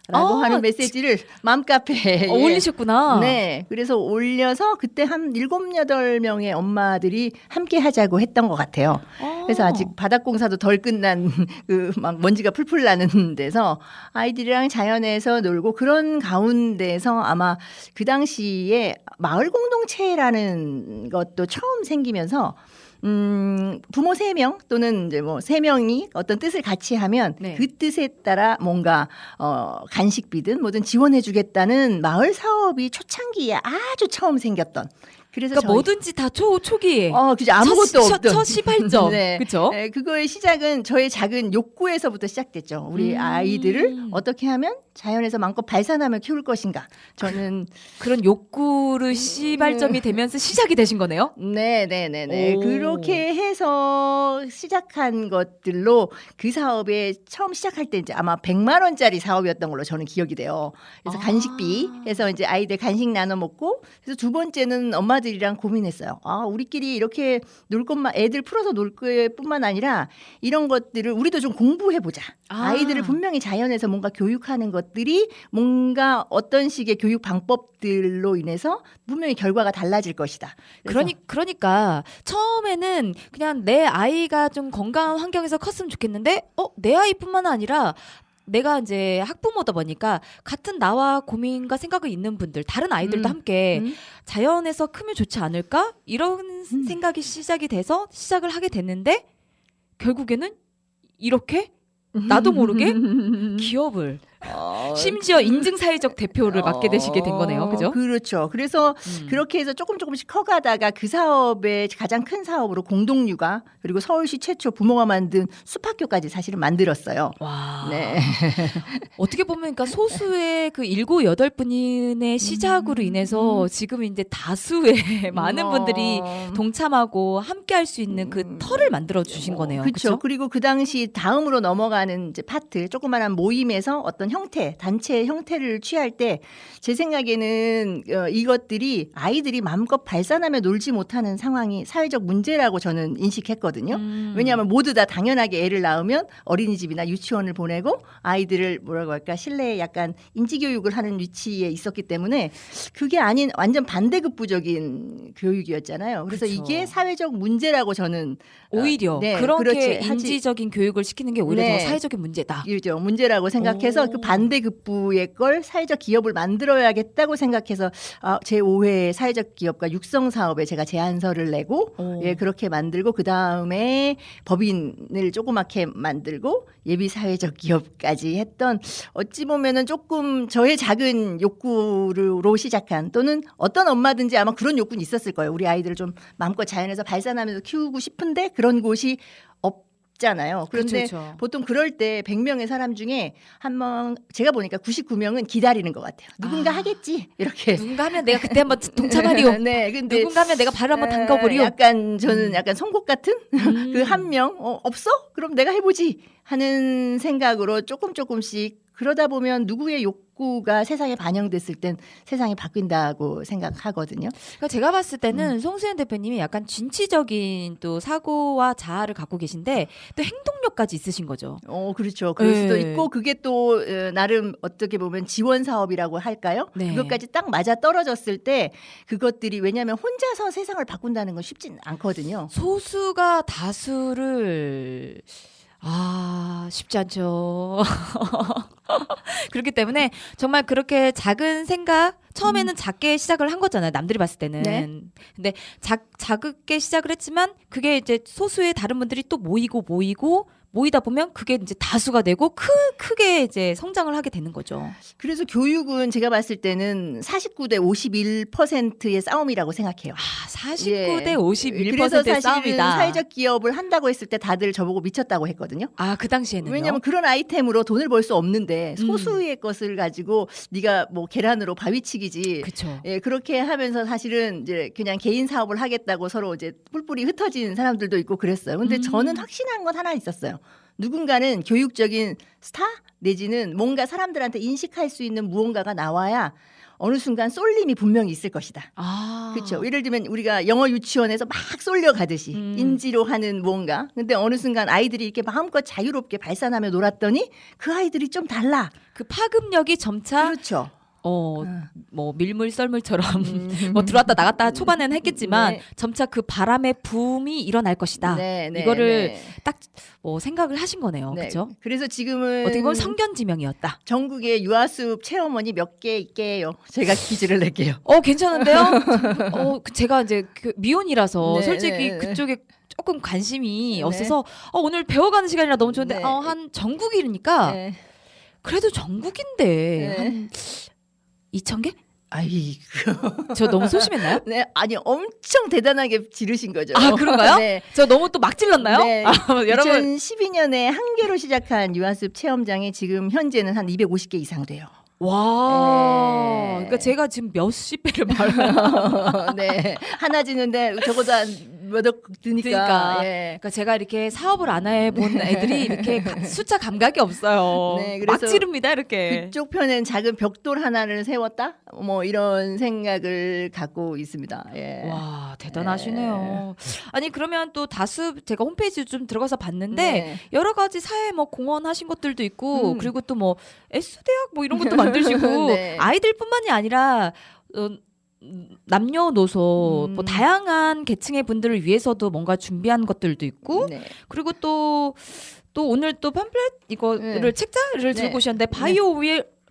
라고 하는 메시지를 맘카페에 올리셨구나. 네. 그래서 올려서 그때 한 7, 8명의 엄마들이 함께 하자고 했던 것 같아요. 그래서 아직 바닥 공사도 덜 끝난 그 막 먼지가 풀풀 나는 데서 아이들이랑 자연에서 놀고 그런 가운데서 아마 그 당시에 마을 공동체라는 것도 처음 생기면서 부모 3명 또는 이제 뭐 3명이 어떤 뜻을 같이 하면 네. 그 뜻에 따라 뭔가 간식비든 뭐든 지원해 주겠다는 마을 사업이 초창기에 아주 처음 생겼던. 그래서 그러니까 뭐든지 다 초기에. 그죠. 아무것도 없던. 첫 시발점. 네. 그렇죠? 네, 그거의 시작은 저의 작은 욕구에서부터 시작됐죠. 우리 아이들을 어떻게 하면 자연에서 마음껏 발산하며 키울 것인가. 저는 그런 욕구를 시발점이 되면서 시작이 되신 거네요. 네네네네. 오. 그렇게 해서 시작한 것들로 그 사업에 처음 시작할 때 이제 아마 100만 원짜리 사업이었던 걸로 저는 기억이 돼요. 그래서 간식비 해서 이제 아이들 간식 나눠 먹고 그래서 두 번째는 엄마들이랑 고민했어요. 우리끼리 이렇게 놀 것만 애들 풀어서 놀 것뿐만 아니라 이런 것들을 우리도 좀 공부해 보자. 아이들을 분명히 자연에서 뭔가 교육하는 것들이 뭔가 어떤 식의 교육 방법들로 인해서 분명히 결과가 달라질 것이다. 그러니까 처음에는 그냥 내 아이가 좀 건강한 환경에서 컸으면 좋겠는데 내 아이뿐만 아니라 내가 이제 학부모다 보니까 같은 나와 고민과 생각이 있는 분들 다른 아이들도 함께 자연에서 크면 좋지 않을까 이런 생각이 시작이 돼서 시작을 하게 됐는데 결국에는 이렇게 나도 모르게 기업을 심지어 인증사회적 대표를 맡게 되시게 된 거네요. 그죠? 그렇죠. 그래서 그렇게 해서 조금씩 커가다가 그 사업의 가장 큰 사업으로 공동육아 그리고 서울시 최초 부모가 만든 숲학교까지 사실은 만들었어요. 와. 네. 어떻게 보면 그러니까 소수의 그 7, 8분의 시작으로 인해서 지금 이제 다수의 많은 분들이 동참하고 함께 할 수 있는 그 터를 만들어 주신 거네요. 그렇죠. 그렇죠? 그리고 그 당시 다음으로 넘어가는 이제 파트, 조그마한 모임에서 어떤 형태, 단체 형태를 취할 때 제 생각에는 이것들이 아이들이 마음껏 발산하며 놀지 못하는 상황이 사회적 문제라고 저는 인식했거든요. 왜냐하면 모두 다 당연하게 애를 낳으면 어린이집이나 유치원을 보내고 아이들을 뭐라고 할까 실내에 약간 인지교육을 하는 위치에 있었기 때문에 그게 아닌 완전 반대급부적인 교육이었잖아요. 그래서 그렇죠. 이게 사회적 문제라고 저는 오히려 네, 그렇게 그렇지. 인지적인 교육을 시키는 게 오히려 네. 더 사회적인 문제다. 이죠 문제라고 생각해서 오. 그 반대급부의 걸 사회적 기업을 만들어야겠다고 생각해서 제5회 사회적 기업과 육성 사업에 제가 제안서를 내고 그렇게 만들고 그 다음에 법인을 조그맣게 만들고 예비 사회적 기업까지 했던 어찌 보면은 조금 저의 작은 욕구로 시작한 또는 어떤 엄마든지 아마 그런 욕구는 있었을 거예요. 우리 아이들을 좀 마음껏 자연에서 발산하면서 키우고 싶은데 그런 곳이 없잖아요. 그런데 그렇죠. 보통 그럴 때 100명의 사람 중에 한 명 제가 보니까 99명은 기다리는 것 같아요. 누군가 하겠지 이렇게. 누군가 하면 내가 그때 한번 동참하리요. 네, 근데 누군가 하면 내가 발을 한번 담가보리요. 약간 저는 약간 송곳 같은 그 한 명 없어? 그럼 내가 해보지 하는 생각으로 조금씩 그러다 보면 누구의 욕구 욕구가 세상에 반영됐을 땐 세상이 바뀐다고 생각하거든요. 그러니까 제가 봤을 때는 송수연 대표님이 약간 진취적인 또 사고와 자아를 갖고 계신데 또 행동력까지 있으신 거죠. 그렇죠. 그럴 수도 네. 있고 그게 또 나름 어떻게 보면 지원 사업이라고 할까요? 네. 그것까지 딱 맞아 떨어졌을 때 그것들이 왜냐하면 혼자서 세상을 바꾼다는 건 쉽진 않거든요. 소수가 다수를 쉽지 않죠. 그렇기 때문에 정말 그렇게 작은 생각 처음에는 작게 시작을 한 거잖아요. 남들이 봤을 때는. 네. 근데 작게 시작을 했지만 그게 이제 소수의 다른 분들이 또 모이다 보면 그게 이제 다수가 되고 크게 이제 성장을 하게 되는 거죠. 그래서 교육은 제가 봤을 때는 49대 51%의 싸움이라고 생각해요. 49대 예. 51%의 그래서 사실은 싸움이다. 사회적 기업을 한다고 했을 때 다들 저보고 미쳤다고 했거든요. 그 당시에는요. 왜냐하면 그런 아이템으로 돈을 벌 수 없는데 소수의 것을 가지고 네가 뭐 계란으로 바위치기지. 그렇죠. 예, 그렇게 하면서 사실은 이제 그냥 개인 사업을 하겠다고 서로 이제 뿔뿔이 흩어진 사람들도 있고 그랬어요. 근데 저는 확신한 건 하나 있었어요. 누군가는 교육적인 스타 내지는 뭔가 사람들한테 인식할 수 있는 무언가가 나와야 어느 순간 쏠림이 분명히 있을 것이다. 그렇죠. 예를 들면 우리가 영어 유치원에서 막 쏠려가듯이 인지로 하는 무언가. 근데 어느 순간 아이들이 이렇게 마음껏 자유롭게 발산하며 놀았더니 그 아이들이 좀 달라. 그 파급력이 점차 그렇죠. 뭐 밀물 썰물처럼 뭐 들어왔다 나갔다 초반에는 했겠지만 네. 점차 그 바람의 붐이 일어날 것이다. 네, 네, 이거를 네. 딱 생각을 하신 거네요. 네. 그렇죠? 그래서 지금은 어떻게 보면 성견지명이었다. 전국에 유아숲 체험원이 몇 개 있게요. 제가 퀴즈를 낼게요. 괜찮은데요? 제가 이제 미혼이라서 네, 솔직히 네, 네. 그쪽에 조금 관심이 네. 없어서 오늘 배워가는 시간이라 너무 좋은데 네. 한 전국이니까 네. 그래도 전국인데 네. 한 2,000개? 아이고. 저 너무 소심했나요? 네, 아니 엄청 대단하게 지르신 거죠. 그런가요? 네. 저 너무 또 막 찔렀나요? 네. 여러분 2012년에 한 개로 시작한 유아숲 체험장이 지금 현재는 한 250개 이상 돼요. 와, 네. 그러니까 제가 지금 몇십 배를 말해요. 네, 하나 지는데 적어도 한 몇억 드니까. 그러니까. 예. 그러니까 제가 이렇게 사업을 안 해본 애들이 이렇게 숫자 감각이 없어요. 네, 막 그래서 지릅니다 이렇게. 그쪽 편엔 작은 벽돌 하나를 세웠다? 뭐 이런 생각을 갖고 있습니다. 예. 와 대단하시네요. 아니 그러면 또 다수 제가 홈페이지 좀 들어가서 봤는데 네. 여러 가지 사회 뭐 공헌 하신 것들도 있고 음. 그리고 또 뭐 S대학 뭐 이런 것도 만드시고 네. 아이들뿐만이 아니라 남녀노소 뭐 음. 다양한 계층의 분들을 위해서도 뭔가 준비한 것들도 있고 네. 그리고 또 오늘 또 팜플렛 이거를 네. 책자를 들고 네. 오셨는데 바이오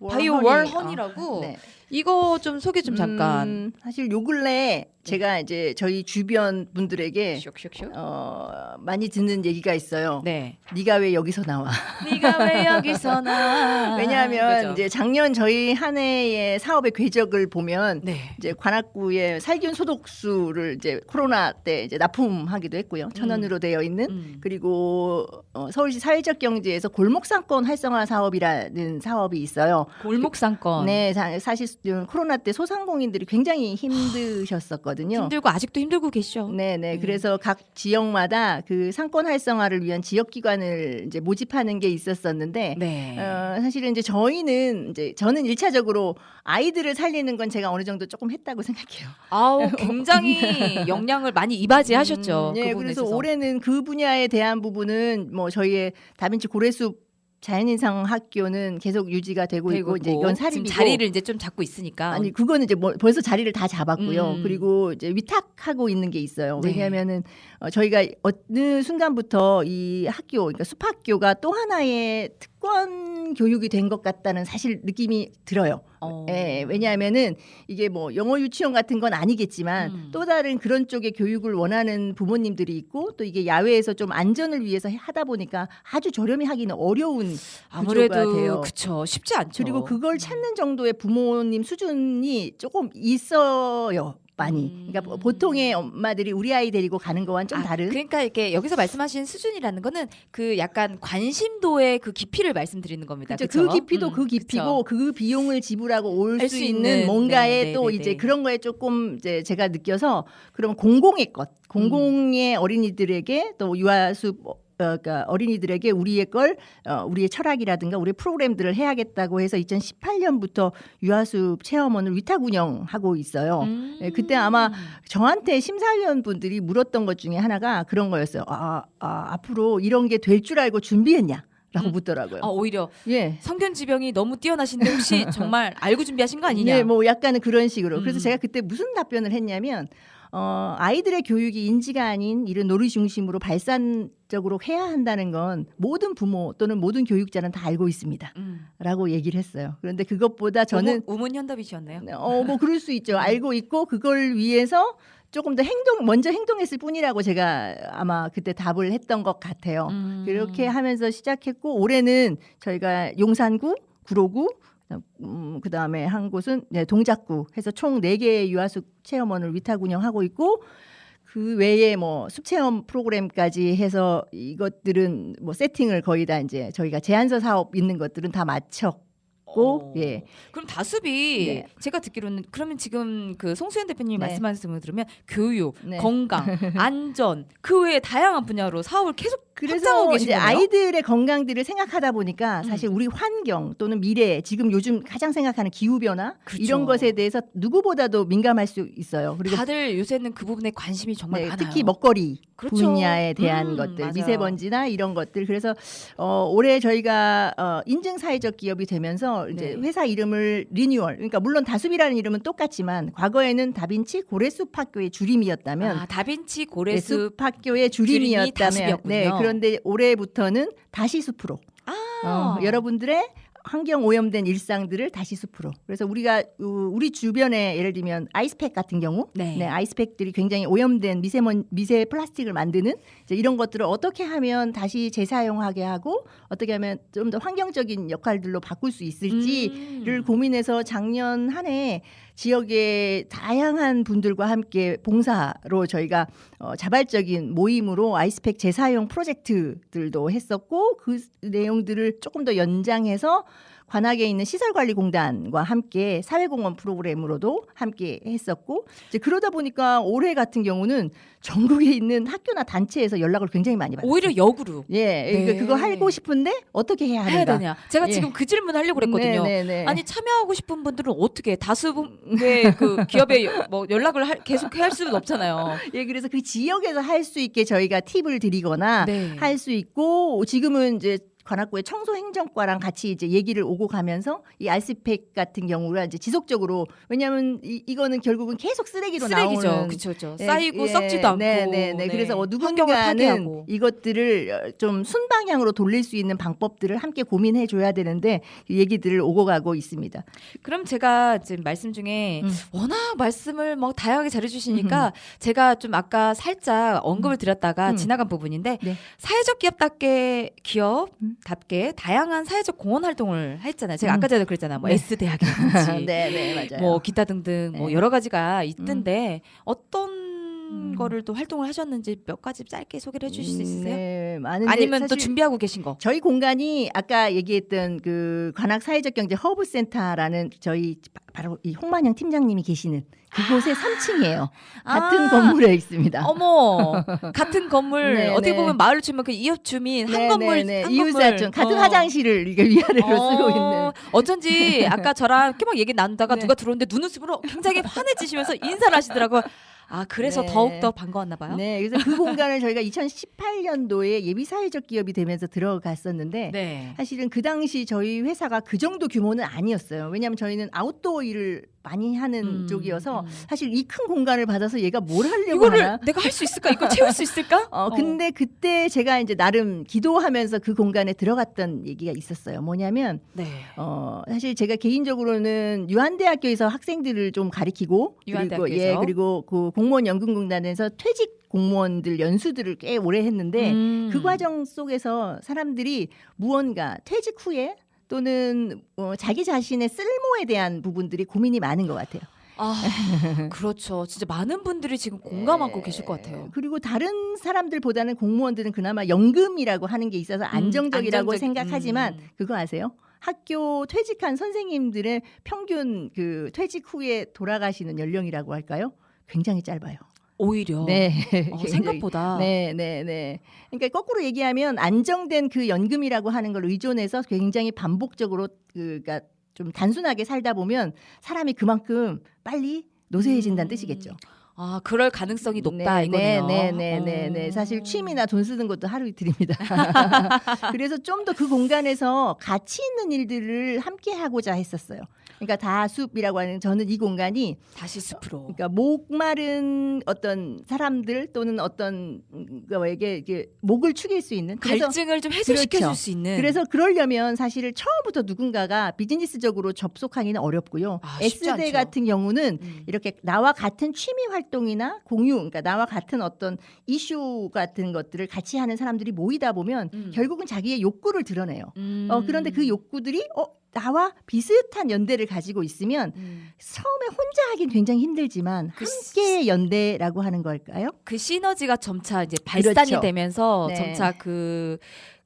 월 허니라고 네. 이거 좀 소개 좀 잠깐. 사실 요 근래 제가 이제 저희 주변 분들에게 슉슉슉. 많이 듣는 얘기가 있어요. 네. 네가 왜 여기서 나와? 네가 왜 여기서 나? 왜냐하면 그죠? 이제 작년 저희 한 해의 사업의 궤적을 보면 네. 이제 관악구에 살균 소독수를 이제 코로나 때 이제 납품하기도 했고요. 1,000원으로 되어 있는 그리고 서울시 사회적 경제에서 골목 상권 활성화 사업이라는 사업이 있어요. 골목 상권. 네, 사실 코로나 때 소상공인들이 굉장히 힘드셨었거든요. 힘들고 아직도 힘들고 계시죠. 네네. 그래서 각 지역마다 그 상권 활성화를 위한 지역 기관을 이제 모집하는 게 있었었는데, 네. 사실은 이제 저는 1차적으로 아이들을 살리는 건 제가 어느 정도 조금 했다고 생각해요. 굉장히 역량을 많이 이바지하셨죠. 예, 그 부분에 그래서 있어서. 올해는 그 분야에 대한 부분은 뭐 저희의 다빈치 고래숲 자연인상 학교는 계속 유지가 되고 있고 이제 이건 사립이고 지금 자리를 이제 좀 잡고 있으니까. 아니 그거는 이제 뭐 벌써 자리를 다 잡았고요. 음. 그리고 이제 위탁하고 있는 게 있어요. 네. 왜냐하면은 저희가 어느 순간부터 이 학교, 그러니까 숲학교가 또 하나의 특권 교육이 된 것 같다는 사실 느낌이 들어요. 예, 왜냐하면은 이게 뭐 영어 유치원 같은 건 아니겠지만 또 다른 그런 쪽의 교육을 원하는 부모님들이 있고 또 이게 야외에서 좀 안전을 위해서 하다 보니까 아주 저렴히 하기는 어려운 구조가 아무래도 돼요. 그쵸 쉽지 않죠. 그리고 그걸 찾는 정도의 부모님 수준이 조금 있어요. 많이. 그러니까 보통의 엄마들이 우리 아이 데리고 가는 거와는 좀 다른. 그러니까 이렇게 여기서 말씀하신 수준이라는 거는 그 약간 관심도의 그 깊이를 말씀드리는 겁니다. 그렇죠. 그쵸? 그 깊이도 그 깊이고 그 비용을 지불하고 올 할 수 수 있는 있는, 뭔가에 네, 또 네, 이제 네. 그런 거에 조금 이제 제가 느껴서 그럼 공공의 어린이들에게 또 유아숲 그러니까 어린이들에게 우리의 우리의 철학이라든가 우리의 프로그램들을 해야겠다고 해서 2018년부터 유아숲 체험원을 위탁 운영하고 있어요. 네, 그때 아마 저한테 심사위원 분들이 물었던 것 중에 하나가 그런 거였어요. 앞으로 이런 게 될 줄 알고 준비했냐? 라고 묻더라고요. 오히려 예. 성견지병이 너무 뛰어나신데 혹시 정말 알고 준비하신 거 아니냐? 네, 뭐 약간은 그런 식으로. 그래서 제가 그때 무슨 답변을 했냐면 아이들의 교육이 인지가 아닌 이런 놀이 중심으로 발산적으로 해야 한다는 건 모든 부모 또는 모든 교육자는 다 알고 있습니다. 라고 얘기를 했어요. 그런데 그것보다 저는 우문현답이셨네요. 뭐 그럴 수 있죠. 알고 있고 그걸 위해서 조금 더 먼저 행동했을 뿐이라고 제가 아마 그때 답을 했던 것 같아요. 그렇게 하면서 시작했고 올해는 저희가 용산구, 구로구, 그다음에 한 곳은 동작구 해서 총 4개의 유아숲 체험원을 위탁 운영하고 있고 그 외에 뭐 숲체험 프로그램까지 해서 이것들은 뭐 세팅을 거의 다 이제 저희가 제안서 사업 있는 것들은 다 마쳤고 예. 그럼 다숲이 네. 제가 듣기로는 그러면 지금 그 송수연 대표님이 네. 말씀하시는 걸 들으면 교육, 네. 건강, 안전 그 외에 다양한 분야로 사업을 계속 그래서 확장하고 계신 이제 거네요. 아이들의 건강들을 생각하다 보니까 사실 우리 환경 또는 미래 지금 요즘 가장 생각하는 기후 변화 그렇죠. 이런 것에 대해서 누구보다도 민감할 수 있어요. 그리고 다들 요새는 그 부분에 관심이 정말 네, 많아요. 특히 먹거리 그렇죠. 분야에 대한 것들, 맞아요. 미세먼지나 이런 것들. 그래서 올해 저희가 인증 사회적 기업이 되면서 이제 네. 회사 이름을 리뉴얼. 그러니까 물론 다숲이라는 이름은 똑같지만 과거에는 다빈치 고래숲 학교의 줄임이었다면 다빈치 네, 고래숲 숲 학교의 줄임이 줄임이었다면 다숲이었군요. 그런데 올해부터는 다시 숲으로 여러분들의 환경 오염된 일상들을 다시 숲으로. 그래서 우리가 우리 주변에 예를 들면 아이스팩 같은 경우, 네. 아이스팩들이 굉장히 오염된 미세 플라스틱을 만드는 이제 이런 것들을 어떻게 하면 다시 재사용하게 하고 어떻게 하면 좀 더 환경적인 역할들로 바꿀 수 있을지를 고민해서 작년 한 해 지역의 다양한 분들과 함께 봉사로 저희가 자발적인 모임으로 아이스팩 재사용 프로젝트들도 했었고 그 내용들을 조금 더 연장해서 관악에 있는 시설관리공단과 함께 사회공헌 프로그램으로도 함께 했었고 이제 그러다 보니까 올해 같은 경우는 전국에 있는 학교나 단체에서 연락을 굉장히 많이 받았어요. 오히려 역으로 예, 네. 그러니까 그거 하고 싶은데 어떻게 해야 해야 하는가? 되냐. 제가 예. 지금 그 질문 하려고 그랬거든요. 네. 아니 참여하고 싶은 분들은 어떻게 다수의 그 기업에 뭐 연락을 계속 할 수는 없잖아요. 예, 그래서 그 지역에서 할 수 있게 저희가 팁을 드리거나 네. 할 수 있고 지금은 이제 관악구의 청소행정과랑 같이 이제 얘기를 오고 가면서 이 아이스팩 같은 경우가 이제 지속적으로 왜냐하면 이거는 결국은 계속 쓰레기로 쓰레기죠. 나오는 그렇죠. 예, 쌓이고 예, 썩지도 않고. 네. 그래서 환경을 누군가는 파괴하고. 이것들을 좀 순방향으로 돌릴 수 있는 방법들을 함께 고민해 줘야 되는데 이 얘기들을 오고 가고 있습니다. 그럼 제가 지금 말씀 중에 워낙 말씀을 뭐 다양하게 잘해주시니까 제가 좀 아까 살짝 언급을 드렸다가 지나간 부분인데 네. 사회적 기업답게 다양한 사회적 공헌 활동을 했잖아요. 제가 아까 전에 그랬잖아요. 뭐 네. S 대학이라든지 네, 맞아요. 뭐 기타 등등 뭐 네. 여러 가지가 있던데 어떤 거를 또 활동을 하셨는지 몇 가지 짧게 소개를 해주실 수 있으세요? 네, 많은데 아니면 또 사실 준비하고 계신 거? 저희 공간이 아까 얘기했던 그 관악 사회적경제 허브센터라는 저희 바로 이 홍만영 팀장님이 계시는 그곳의 3층이에요. 같은 건물에 있습니다. 어머, 같은 건물 네, 어떻게 네. 보면 마을 주민 그 이웃 주민 한 건물 한 이웃사촌 같은 화장실을 이게 위아래로 쓰고 있는. 어쩐지 아까 저랑 이렇게 막 얘기 나누다가 네. 누가 들어오는데 눈웃음으로 굉장히 환해지시면서 인사를 하시더라고요. 아 그래서 네. 더욱 더 반가웠나 봐요. 네, 그래서 그 공간을 저희가 2018년도에 예비 사회적 기업이 되면서 들어갔었는데 네. 사실은 그 당시 저희 회사가 그 정도 규모는 아니었어요. 왜냐하면 저희는 아웃도어 일을 많이 하는 쪽이어서 사실 이 큰 공간을 받아서 얘가 뭘 하려고 이거를 하나? 내가 할 수 있을까? 이걸 채울 수 있을까? 근데 그때 제가 이제 나름 기도하면서 그 공간에 들어갔던 얘기가 있었어요. 뭐냐면 네. 사실 제가 개인적으로는 유한대학교에서 학생들을 좀 가리키고 유한대학교에서? 그리고 그 공무원 연금공단에서 퇴직 공무원들 연수들을 꽤 오래 했는데 그 과정 속에서 사람들이 무언가 퇴직 후에 또는 자기 자신의 쓸모에 대한 부분들이 고민이 많은 것 같아요. 아 그렇죠. 진짜 많은 분들이 지금 공감하고 계실 것 같아요. 그리고 다른 사람들보다는 공무원들은 그나마 연금이라고 하는 게 있어서 안정적이라고 생각하지만 그거 아세요? 학교 퇴직한 선생님들의 평균 그 퇴직 후에 돌아가시는 연령이라고 할까요? 굉장히 짧아요. 오히려 네. 생각보다 네. 그러니까 거꾸로 얘기하면 안정된 그 연금이라고 하는 걸 의존해서 굉장히 반복적으로 그러니까 좀 단순하게 살다 보면 사람이 그만큼 빨리 노쇠해진다는 뜻이겠죠. 아, 그럴 가능성이 높다 이거네요. 네. 사실 취미나 돈 쓰는 것도 하루 이틀입니다. 그래서 좀 더 그 공간에서 가치 있는 일들을 함께 하고자 했었어요. 그러니까 다숲이라고 하는 저는 이 공간이 다시 숲으로. 그러니까 목마른 어떤 사람들 또는 어떤 거에게 이게 목을 축일 수 있는 그래서 갈증을 좀 해소시켜 그렇죠. 줄 수 있는. 그래서 그러려면 사실 처음부터 누군가가 비즈니스적으로 접속하기는 어렵고요. 쉽지 S대 않죠. 같은 경우는 이렇게 나와 같은 취미 활동이나 공유, 그러니까 나와 같은 어떤 이슈 같은 것들을 같이 하는 사람들이 모이다 보면 결국은 자기의 욕구를 드러내요. 그런데 그 욕구들이 나와 비슷한 연대를 가지고 있으면 처음에 혼자 하긴 굉장히 힘들지만 함께의 연대라고 하는 걸까요? 그 시너지가 점차 이제 발산이 그렇죠. 되면서 네. 점차 그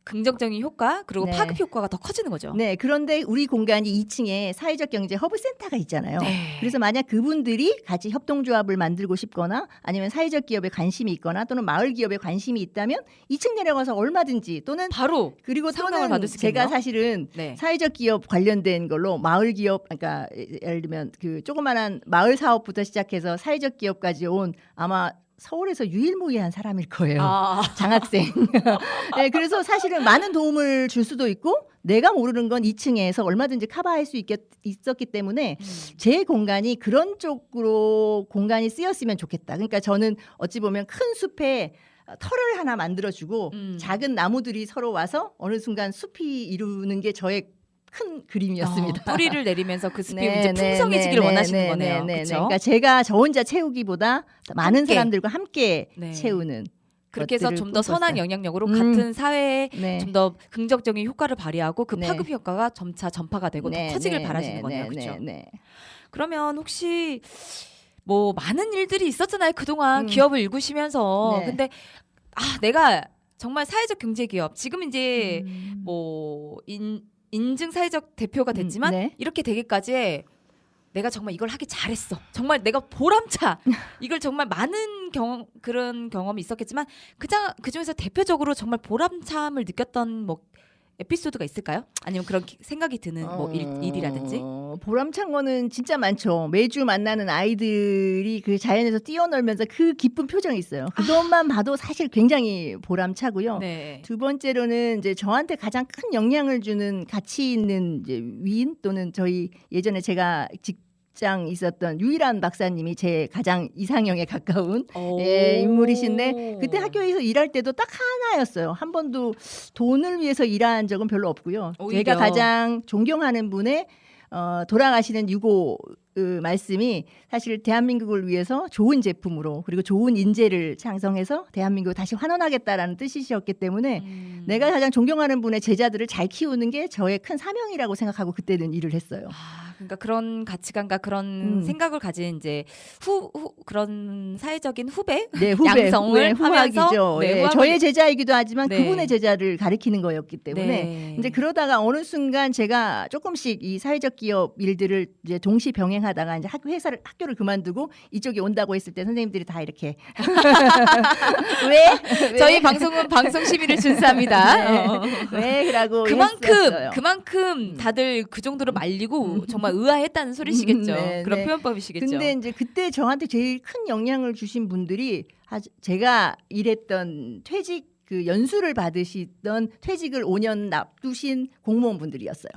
긍정적인 효과 그리고 네. 파급 효과가 더 커지는 거죠. 네, 그런데 우리 공간이 2층에 사회적 경제 허브 센터가 있잖아요. 네. 그래서 만약 그분들이 같이 협동조합을 만들고 싶거나 아니면 사회적 기업에 관심이 있거나 또는 마을 기업에 관심이 있다면 2층 내려가서 얼마든지 또는 바로 그리고 상담을 또는 받을 수 있겠네요. 제가 사실은 네. 사회적 기업 관련된 걸로 마을 기업 그러니까 예를 들면 그 조그만한 마을 사업부터 시작해서 사회적 기업까지 온 아마 서울에서 유일무이한 사람일 거예요. 장학생. 네, 그래서 사실은 많은 도움을 줄 수도 있고 내가 모르는 건 2층에서 얼마든지 커버할 수 있었기 때문에 제 공간이 그런 쪽으로 공간이 쓰였으면 좋겠다. 그러니까 저는 어찌 보면 큰 숲에 털을 하나 만들어주고 작은 나무들이 서로 와서 어느 순간 숲이 이루는 게 저의 큰 그림이었습니다. 뿌리를 내리면서 그 숲이 이제 풍성해지기를 원하시는 거네요. 그렇죠? 그러니까 제가 저 혼자 채우기보다 많은 함께. 사람들과 함께 네. 채우는 그렇게 해서 것들을 좀 더 선한 꿈꿨어요. 영향력으로 같은 사회에 네. 좀 더 긍정적인 효과를 발휘하고 그 네. 파급 효과가 점차 전파가 되고 더 커지길 바라시는 거네요. 그렇죠? 네. 그러면 혹시 뭐 많은 일들이 있었잖아요. 그동안 기업을 일구시면서. 네. 근데 내가 정말 사회적 경제 기업 지금 이제 뭐 인증 사회적 대표가 됐지만 네. 이렇게 되기까지 내가 정말 이걸 하기 잘했어. 정말 내가 보람차. 이걸 정말 많은 그런 경험이 있었겠지만 그 중에서 대표적으로 정말 보람참을 느꼈던 뭐 에피소드가 있을까요? 아니면 그런 생각이 드는 뭐 일이라든지? 보람찬 거는 진짜 많죠. 매주 만나는 아이들이 그 자연에서 뛰어놀면서 그 기쁜 표정이 있어요. 그것만 봐도 사실 굉장히 보람차고요. 네. 두 번째로는 이제 저한테 가장 큰 영향을 주는 가치 있는 이제 위인 또는 저희 예전에 제가 직장 있었던 유일한 박사님이 제 가장 이상형에 가까운 인물이신데 그때 학교에서 일할 때도 딱 하나였어요. 한 번도 돈을 위해서 일한 적은 별로 없고요. 오히려. 제가 가장 존경하는 분의 돌아가시는 유고 말씀이 사실 대한민국을 위해서 좋은 제품으로 그리고 좋은 인재를 창성해서 대한민국을 다시 환원하겠다라는 뜻이셨기 때문에 내가 가장 존경하는 분의 제자들을 잘 키우는 게 저의 큰 사명이라고 생각하고 그때는 일을 했어요. 그러니까 그런 가치관과 그런 생각을 가진 이제 그런 사회적인 후배, 네, 후배, 양성을 후학이죠. 하면서 네, 후학을- 저의 제자이기도 하지만 네. 그분의 제자를 가리키는 거였기 때문에 네. 이제 그러다가 어느 순간 제가 조금씩 이 사회적 기업 일들을 이제 동시 병행하다가 이제 학교를 그만두고 이쪽에 온다고 했을 때 선생님들이 다 이렇게 왜? 저희 방송은 방송 시비를 준수합니다. 왜? 그러고 그만큼 다들 그 정도로 말리고 정말 의아했다는 소리시겠죠. 네, 그런 네. 표현법이시겠죠. 근데 이제 그때 저한테 제일 큰 영향을 주신 분들이 제가 일했던 퇴직 그 연수를 받으시던 퇴직을 5년 납두신 공무원분들이었어요.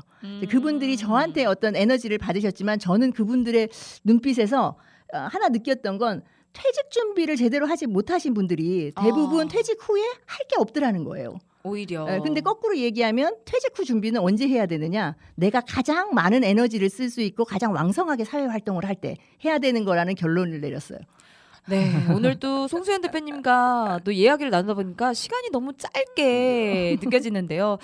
그분들이 저한테 어떤 에너지를 받으셨지만 저는 그분들의 눈빛에서 하나 느꼈던 건 퇴직 준비를 제대로 하지 못하신 분들이 대부분 퇴직 후에 할 게 없더라는 거예요. 오히려. 근데 거꾸로 얘기하면 퇴직 후 준비는 언제 해야 되느냐? 내가 가장 많은 에너지를 쓸 수 있고 가장 왕성하게 사회 활동을 할 때 해야 되는 거라는 결론을 내렸어요. 네, 오늘 또 송수연 대표님과 또 이야기를 나누다 보니까 시간이 너무 짧게 느껴지는데요.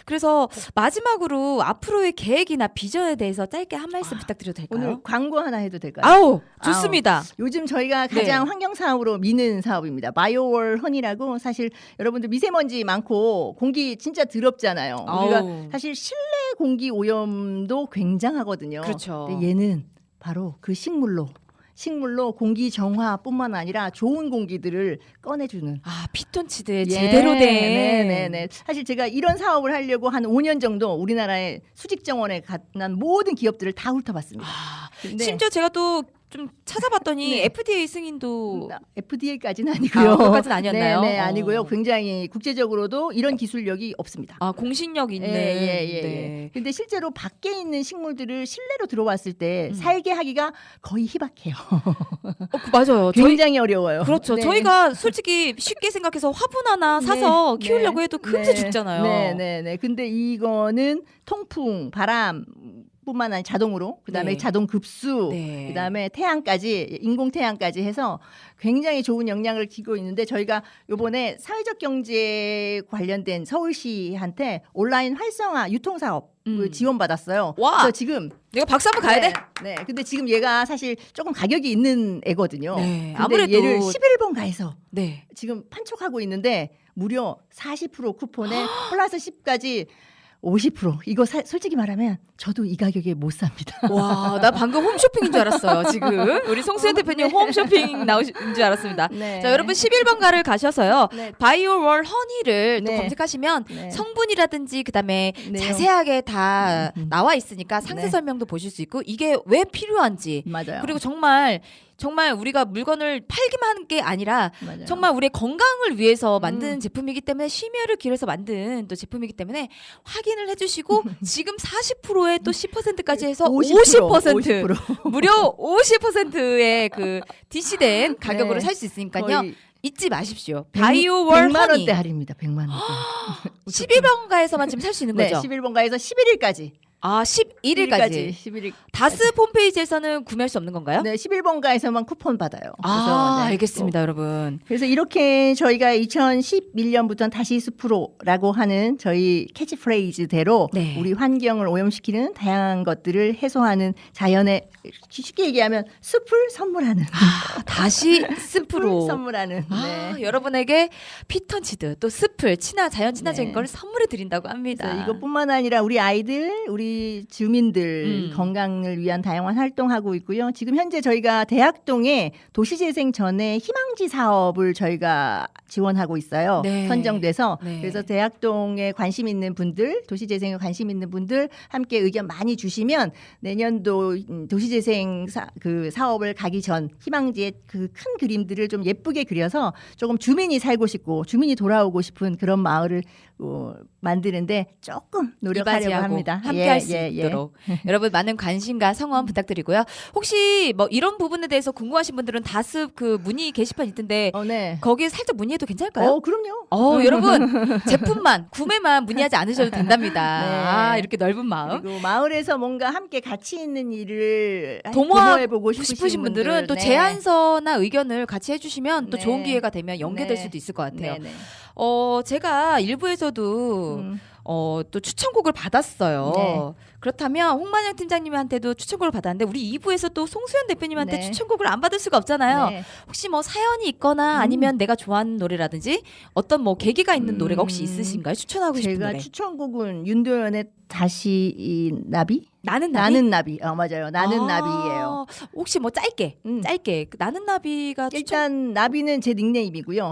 그래서 마지막으로 앞으로의 계획이나 비전에 대해서 짧게 한 말씀 부탁드려도 될까요? 오늘 광고 하나 해도 될까요? 아우, 좋습니다. 요즘 저희가 가장 네. 환경 사업으로 미는 사업입니다. 바이오월 헌이라고 사실 여러분들 미세먼지 많고 공기 진짜 더럽잖아요. 우리가 아우. 사실 실내 공기 오염도 굉장하거든요. 그렇죠. 근데 얘는 바로 그 식물로 식물로 공기 정화뿐만 아니라 좋은 공기들을 꺼내주는. 아, 피톤치드에 제대로 된. 네네네. 사실 제가 이런 사업을 하려고 한 5년 정도 우리나라의 수직 정원에 간 모든 기업들을 다 훑어봤습니다. 아, 근데 심지어 제가 또 좀 찾아봤더니 네. FDA 승인도 FDA까지는 아니고요. 아, 그것까지는 아니었나요? 네, 어. 아니고요. 굉장히 국제적으로도 이런 기술력이 없습니다. 아, 공신력 있는. 예. 네. 근데 실제로 밖에 있는 식물들을 실내로 들어왔을 때 음. 살게 하기가 거의 희박해요. 맞아요. 굉장히 어려워요. 그렇죠. 네. 저희가 솔직히 쉽게 생각해서 화분 하나 사서 네, 키우려고 네, 해도 금세 네, 죽잖아요. 네네네. 근데 이거는 통풍, 바람 뿐만 아니라 자동으로 그다음에 네. 자동 급수 네. 그다음에 태양까지 인공 태양까지 해서 굉장히 좋은 영향을 기고 있는데 저희가 요번에 사회적 경제 관련된 서울시한테 온라인 활성화 유통 사업 지원받았어요. 와. 그래서 지금 내가 박수 한번 가야 돼? 네. 근데 지금 얘가 사실 조금 가격이 있는 애거든요. 네, 근데 아무래도- 얘를 11번가에서 네. 지금 판촉하고 있는데 무려 40% 쿠폰에 플러스 10까지 50% 이거 솔직히 말하면 저도 이 가격에 못 삽니다. 와, 나 방금 홈쇼핑인 줄 알았어요. 지금 우리 송수연 대표님 홈쇼핑 나오신 줄 알았습니다. 네. 자, 여러분 11번가를 가셔서요. 네. 바이오월 허니를 또 네. 검색하시면 네. 성분이라든지 그다음에 네. 자세하게 다 나와 있으니까 상세 네. 설명도 보실 수 있고 이게 왜 필요한지 맞아요. 그리고 정말 우리가 물건을 팔기만 하는 게 아니라 맞아요. 정말 우리의 건강을 위해서 만든 제품이기 때문에 심혈을 기울여서 만든 또 제품이기 때문에 확인을 해주시고 지금 40%에 또 10%까지 해서 50% 무려 50%의 그 DC된 가격으로 네. 살 수 있으니까요. 거의 잊지 마십시오. 바이오월 100만 허니 원대 할인입니다. 100만 원대. 11번가에서만 지금 살 수 있는 네, 거죠? 11번가에서 11일까지. 아, 11일까지. 11일. 다스 홈페이지에서는 구매할 수 없는 건가요? 네, 11번가에서만 쿠폰 받아요. 아, 그래서 네, 알겠습니다, 여러분. 그래서 이렇게 저희가 2011년부터 다시 숲으로라고 하는 저희 캐치프레이즈대로 네. 우리 환경을 오염시키는 다양한 것들을 해소하는 자연의 쉽게 얘기하면 숲을 선물하는 다시 숲을 습으로. 선물하는 아, 네. 여러분에게 피톤치드 또 습을 자연 친화적인 네. 걸 선물해 드린다고 합니다. 그래서 이것뿐만 아니라 우리 아이들, 우리 주민들 건강을 위한 다양한 활동하고 있고요. 지금 현재 저희가 대학동에 도시재생 전에 희망지 사업을 저희가 지원하고 있어요. 네. 선정돼서 네. 그래서 대학동에 관심 있는 분들, 도시재생에 관심 있는 분들 함께 의견 많이 주시면 내년도 도시재생 사업을 가기 전 희망지의 그 큰 그림들을 좀 예쁘게 그려서 조금 주민이 살고 싶고 주민이 돌아오고 싶은 그런 마을을 만드는데 조금 노력하려고 이바지하고 합니다. 함께 할 수 있도록 여러분 많은 관심과 성원 부탁드리고요. 혹시 뭐 이런 부분에 대해서 궁금하신 분들은 다습 그 문의 게시판 있던데 네. 거기에 살짝 문의해도 괜찮을까요? 그럼요. 여러분 제품만 구매만 문의하지 않으셔도 된답니다. 네. 아, 이렇게 넓은 마음. 그리고 마을에서 뭔가 함께 가치 있는 일을 도모하고 도모해보고 싶으신 분들은 또 네. 제안서나 의견을 같이 해주시면 또 네. 좋은 기회가 되면 연계될 네. 수도 있을 것 같아요. 네네. 제가 일부에서도 또 추천곡을 받았어요. 네. 그렇다면 홍만영 팀장님한테도 추천곡을 받았는데 우리 2부에서 또 송수연 대표님한테 네. 추천곡을 안 받을 수가 없잖아요. 네. 혹시 뭐 사연이 있거나 아니면 내가 좋아하는 노래라든지 어떤 뭐 계기가 있는 노래가 혹시 있으신가요? 추천하고 싶은 제가 노래. 추천곡은 윤도현의 다시 이 나비? 나는 나비? 나는 나비. 맞아요. 나는 나비예요. 혹시 뭐 짧게 그 나는 나비가 일단 나비는 제 닉네임이고요.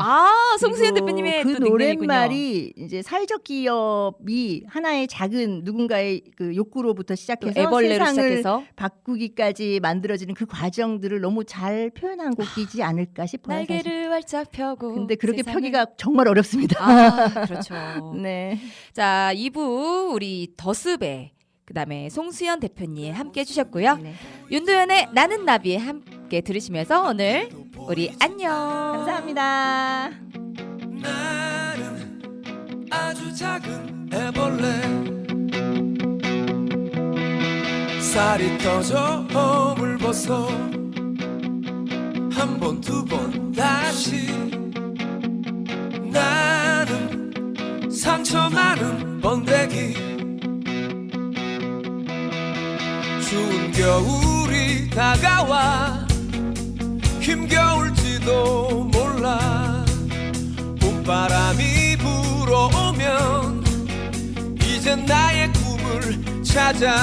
송수연 그리고 대표님의 그 또 닉네임이군요. 노랫말이 이제 사회적 기업이 하나의 작은 누군가의 그 욕구로부터 시작해서 애벌레로 세상을 시작해서 바꾸기까지 만들어지는 그 과정들을 너무 잘 표현한 곡이지 않을까 싶어요. 사실. 날개를 활짝 펴고 근데 그렇게 세상을- 펴기가 정말 어렵습니다. 그렇죠. 네. 자, 2부 우리 더스베 그다음에 송수연 대표님 함께 해주셨고요. 네. 윤도현의 나는 나비 함께 들으시면서 오늘 우리 안녕. 감사합니다. 나는 아주 작은 애벌레 살이 떠져 허물 벗어 한 번 두 번 다시 나는 상처 많은 번데기 추운 겨울이 다가와 힘겨울지도 몰라 봄바람이 불어오면 이젠 나의 꿈을 찾아